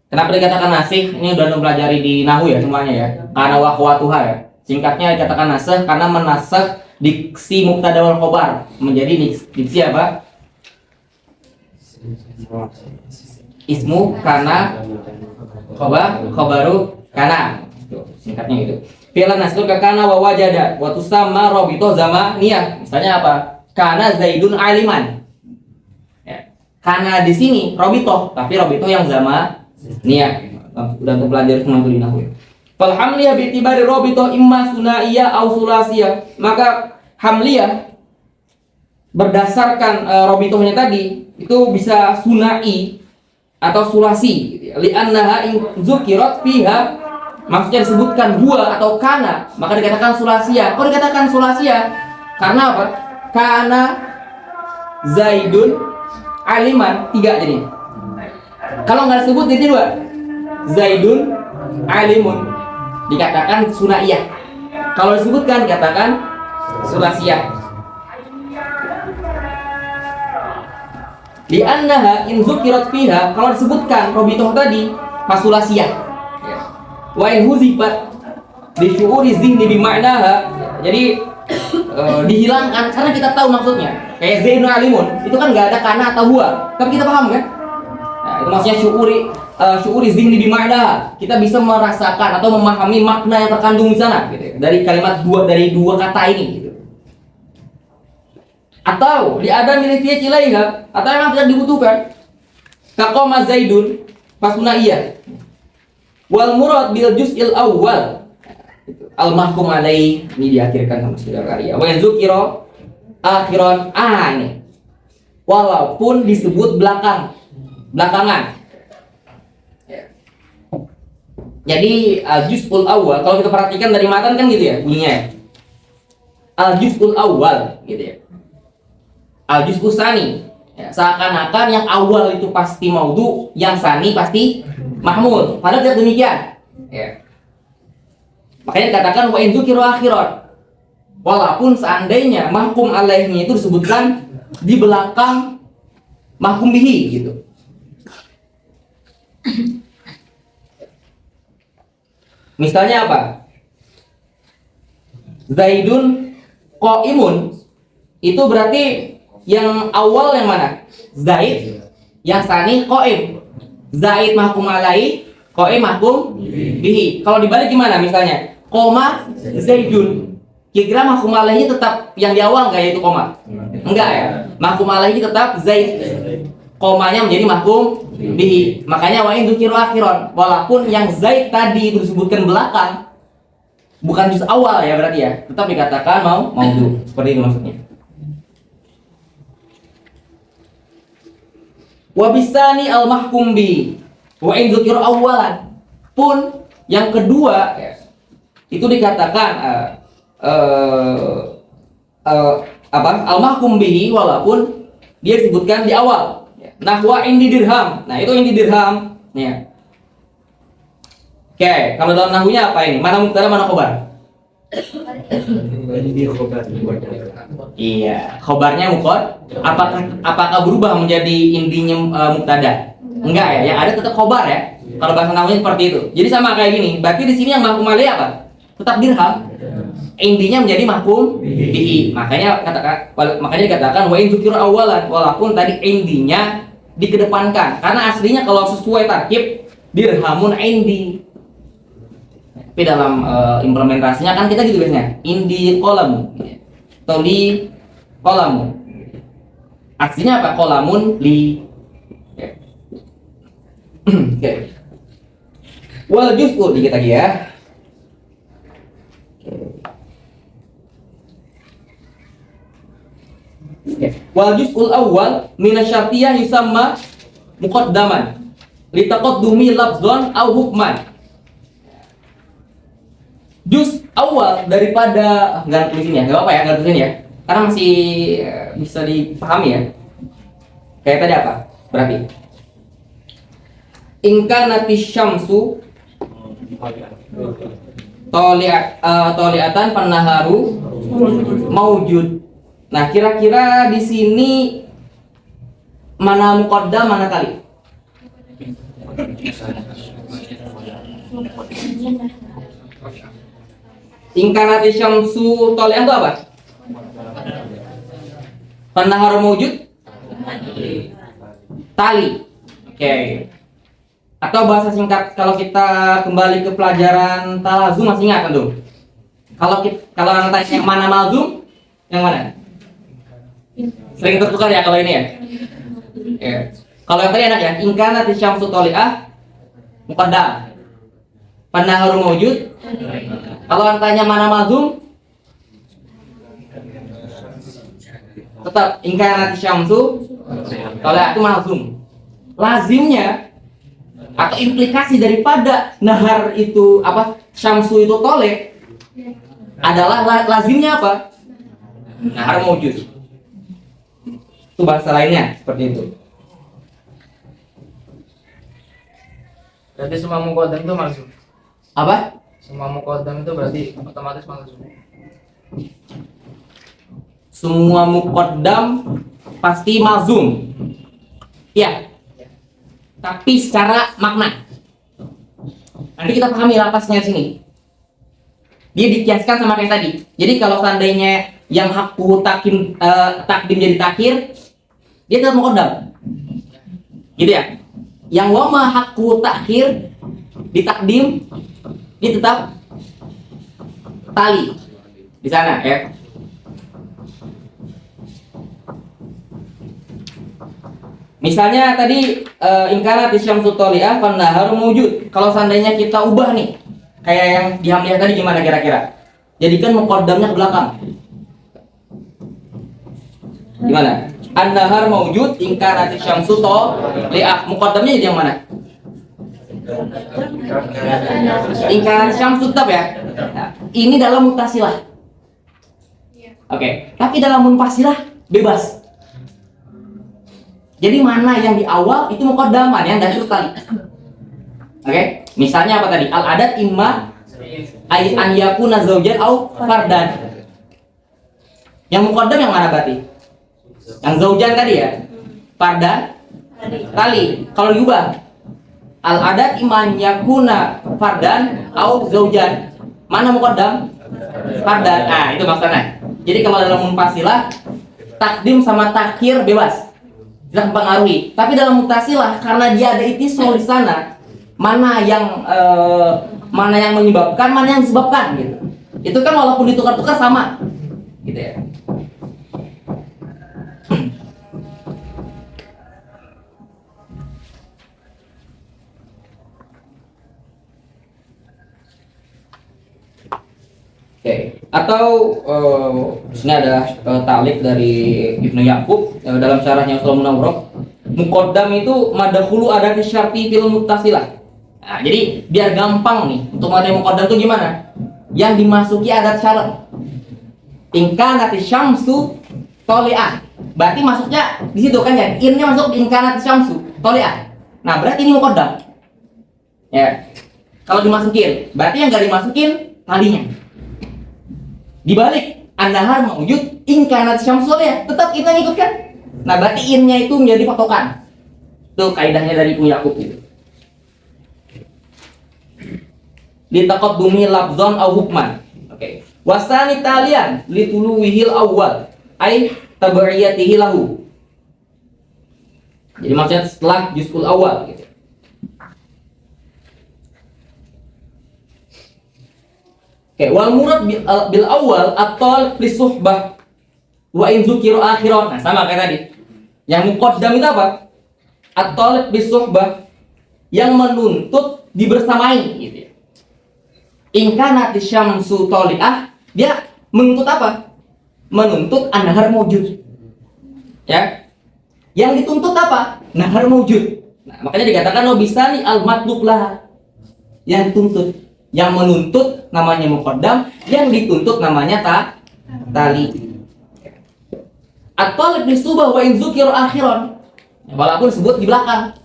Kenapa dikatakan nasikh? Ini udah mempelajari di nahwu ya semuanya ya. Karena wakhwatuha ya. Singkatnya dikatakan nasikh karena menasakh diksi mubtada wal khobar menjadi diksi apa? Ismu kana khobaru kana. Singkatnya gitu. Fi'lan nasikh kana wa wajada wa tusamma rabithah zamaniyah. Misalnya apa? Kana Zaidun aliman. Ya. Kana di sini rabithah, tapi rabithah yang zamaniyah. Udah mempelajari semua itu di nahwu. Fal hamliyah bi itibari rabithah imma sunaiyah au sulasiyah. Maka hamliyah berdasarkan rabithahnya tadi itu bisa sunai atau sulasi gitu ya. Li'annaha in zukirat fiha, maksudnya disebutkan huwa atau kana, maka dikatakan sulasiyah. Kok dikatakan sulasiyah? Karena apa? Karena Zaidun aliman 3 jadi. Kalau nggak disebut jadi 2. Zaidun alimun dikatakan sunaiyah. Kalau disebutkan dikatakan sulasiyah. Li'annaha in zukirat fiha, kalau disebutkan rabithah tadi fasulasiyah. Wa in huzifat bi syu'uri zihni bi ma'naha, jadi dihilangkan karena kita tahu maksudnya. Kayak Zaidun alimun itu kan nggak ada kana atau huwa, tapi kita paham kan? Nah, itu maksudnya syu'uri zihni bi ma'naha. Kita bisa merasakan atau memahami makna yang terkandung di sana gitu. Dari kalimat dari dua kata ini gitu. Atau di ada militiyah cilaiha, atau yang tidak dibutuhkan. Kaqoma Zaidun fasunaiyah. Wal murad bil juz'il awwal al mahkum alaih, ini diakhirkan sama saudara karya. Wa zukira akhiran ini. Walaupun disebut belakangan. Ya. Jadi al-juz'ul awal, kalau kita perhatikan dari matan kan gitu ya bunyinya. Al-juz'ul awal gitu ya. Al-juz'us tsani. Ya, seakan-akan yang awal itu pasti maudhu, yang tsani pasti mahmud. Padahal tidak demikian. Ya. Makanya dikatakan wa in dzukira akhiran. Walaupun seandainya mahkum alaihnya itu disebutkan di belakang mahkum bihi gitu. Misalnya apa? Zaidun qaimun, itu berarti yang awal yang mana? Zaid, yang tsani qaim. Zaid mahkum alaihi, qaim mahkum bihi. Kalau dibalik gimana misalnya? Koma Zaidun. Kira-kira mahkum alaihi tetap yang di awal enggak, yaitu koma? Enggak ya. Mahkum alaihi tetap Zaid. Komanya menjadi mahkum bihi. Makanya wa in dzukira akhiran, walaupun yang Zaid tadi itu disebutkan belakang, bukan juz awal ya berarti ya, tetap dikatakan maudhu. Seperti itu maksudnya. Wa bisani al mahkum bi wa in dzukira awalan, pun yang kedua ya, itu dikatakan al mahkum bihi walaupun dia disebutkan di awal. Nahwa indi dirham. Nah, itu indi dirham ya. Oke, kalau dalam nahwunya apa ini? Mana mubtada, mana khobar? Iya, khobarnya mukod. Apakah berubah menjadi indinya mubtada? Enggak ya, yang ada tetap khobar ya. Kalau bahasa nahwunya seperti itu. Jadi sama kayak gini. Berarti di sini yang mahkum alaih apa? Tetap dirham. Indinya menjadi mahkum bihi. Makanya dikatakan wa in dzukira awalan, walaupun tadi indinya dikedepankan. Karena aslinya kalau sesuai tarkib dirhamun indi. Tapi dalam implementasinya kan kita gitu biasanya. Indi qolamu atau li qolamu. Aslinya apa? Qolamun li. Oke. Wal juz'u dikit lagi ya. Wal juz'ul awwal min asy-syartiyah yusamma muqaddaman li taqaddumi lafzan aw hukman. Juz awal daripada enggak tulisin ya, enggak apa ya, enggak tulisin ya. Karena masih bisa dipahami ya. Kayak tadi apa? Berarti ingkanati syamsu toliatan panaharu maujud. Nah, kira-kira di sini mana muqaddam, mana tali? Ingkanati syamsu tolian itu apa? Panaharu maujud? Tali. Oke. Atau bahasa singkat, kalau kita kembali ke pelajaran talazum masih ingat kan tuh? Kalau anak tanya yang mana malzum, yang mana? Sering tertukar ya kalau ini ya. Ya. Kalau yang tadi enak ya, ingkanati syamsu toli'ah muqaddam. Panaharu maujud. Kalau anak tanya mana malzum, tetap ingkanati syamsu toli'ah itu malzum. Lazimnya atau implikasi daripada nahar itu apa, syamsu itu tole adalah lazimnya apa? Nahar maujud. Itu bahasa lainnya seperti itu. Berarti semua muqaddam itu malzum. Apa? Semua muqaddam itu berarti otomatis malzum. Semua muqaddam pasti malzum. Ya. Tapi secara makna. Nanti kita pahami lapasnya sini. Dia dikiaskan sama kayak tadi. Jadi kalau seandainya yang hakku takdim jadi takhir, dia tetap muqaddam. Gitu ya. Yang wama hakku takhir ditakdim, dia tetap tali di sana ya. Misalnya tadi in kanat syamsu tali'ah fan naharu mawjud. Kalau seandainya kita ubah nih, kayak yang di hamliah tadi gimana kira-kira? Jadikan muqaddamnya ke belakang. Gimana? An-nahar mawjud in kanat syamsu tali'ah. Muqaddamnya jadi yang mana? In kanat syamsu tetap ya. Nah, ini dalam mutasilah. Oke, tapi dalam munfasilah bebas. Jadi mana yang di awal itu muqaddaman, yang dari tadi. Oke, misalnya apa tadi? Al adat imma ay an yakuna zaujan au fardan. Yang muqaddam yang mana berarti? Yang zaujan tadi ya. Fardan tali. Kalau diubah al adat imma an yakuna fardan au zaujan. Mana muqaddam? Fardan. Nah, itu maksudnya. Jadi kalau dalam munfasilah takdim sama takhir bebas. Tidak mempengaruhi. Tapi dalam mutasilah karena dia ada itisol di sana, mana yang menyebabkan, mana yang disebabkan gitu. Itu kan walaupun ditukar-tukar sama, gitu ya. Oke. Atau ini ada ta'liq dari Ibnu Yaqub dalam syarahnya Ushul Munawwarah. Muqaddam itu madakhulu adati syarti fil muttasilah. Nah, jadi biar gampang nih untuk mengenai muqaddam itu gimana? Yang dimasuki adat syarat. In kanati syamsu tali'ah. Berarti masuknya di situ kan ya. Innya masuk in kanati syamsu tali'ah. Nah, berarti ini muqaddam. Ya. Kalau dimasukin, berarti yang enggak dimasukin talinya. Dibalik an-nahar mawjud in kanat syamsul ya, tetap in yang ikut kan? Nah, berarti innya itu menjadi patokan. Itu kaidahnya dari Ibnu Yaqub gitu. Li taqaddumi lafzan aw hukman. Oke. Wasani talian li tuluwihil awwal ay tabi'iyatihi lahu. Jadi maksudnya setelah juz'ul awal gitu. Oke, wal murad bil awal atol li suhbah wa in zukiru akhiran. Nah, sama kayak tadi. Yang muqaddam itu apa? Atol li suhbah, yang menuntut dibersamai gitu ya. In kanati syamsu tali'ah, dia menuntut apa? Menuntut an-nahar mawjud. Ya. Yang dituntut apa? Nahar mawjud. Nah, makanya dikatakan lo bisa nih al-matlub lah. Yang dituntut. Yang menuntut namanya muqaddam, yang dituntut namanya tali. Atau lebih subah wa in zukiru akhiran. Walaupun sebut di belakang.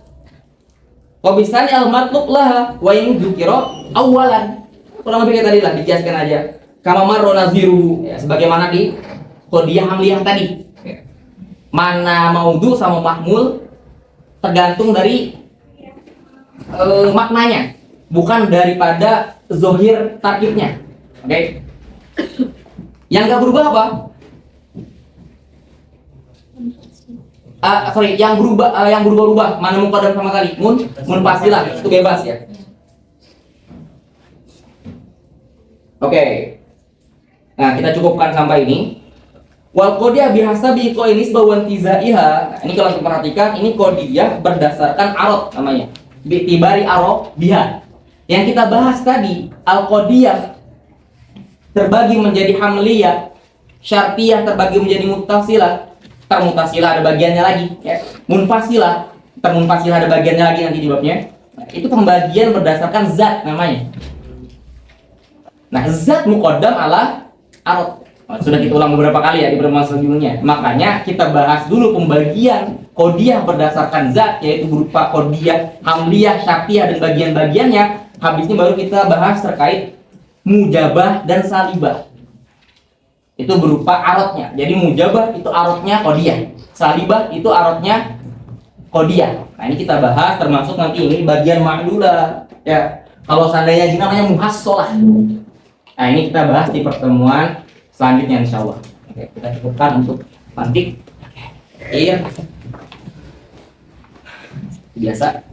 Wa bisani al matlub laha wa in zukiru awalan. Kurang lebih kayak tadi lah, dijelaskan aja. Kama marro naziru, ya, sebagaimana di qadiyah hamliyah tadi. Mana maudhu sama mahmul tergantung dari maknanya, bukan daripada zohir tarkibnya. Oke. Yang gak berubah apa? Yang berubah mana muqaddam sama tali? Munfasilah, itu bebas ya. Oke. Nah, kita cukupkan sampai ini. Wal qadiyah bihasabi qa'inis bawan tizaiha. Ini kalau kita perhatikan, ini qadiyah berdasarkan arad namanya. Bitibari arad biha. Yang kita bahas tadi, al-qadiyah terbagi menjadi hamliyah, syartiyah terbagi menjadi muttasilah, termuttasilah ada bagiannya lagi ya. Munfasilah, termunfasilah ada bagiannya lagi nanti di babnya. Nah, itu pembagian berdasarkan zat namanya. Nah, zat muqaddam ala arad. Sudah kita ulang beberapa kali ya di pertemuan sebelumnya. Makanya kita bahas dulu pembagian qadiyah berdasarkan zat, yaitu berupa qadiyah hamliyah, syartiyah dan bagian-bagiannya. Habis ini baru kita bahas terkait mujabah dan salibah. Itu berupa aradnya. Jadi mujabah itu aradnya qadiyah, salibah itu aradnya qadiyah. Nah, ini kita bahas termasuk nanti ini bagian ma'dulah ya. Kalau seandainya ini namanya muhassalah. Nah, ini kita bahas di pertemuan selanjutnya insyaallah. Oke, kita cukupkan untuk nanti. Iya. Biasa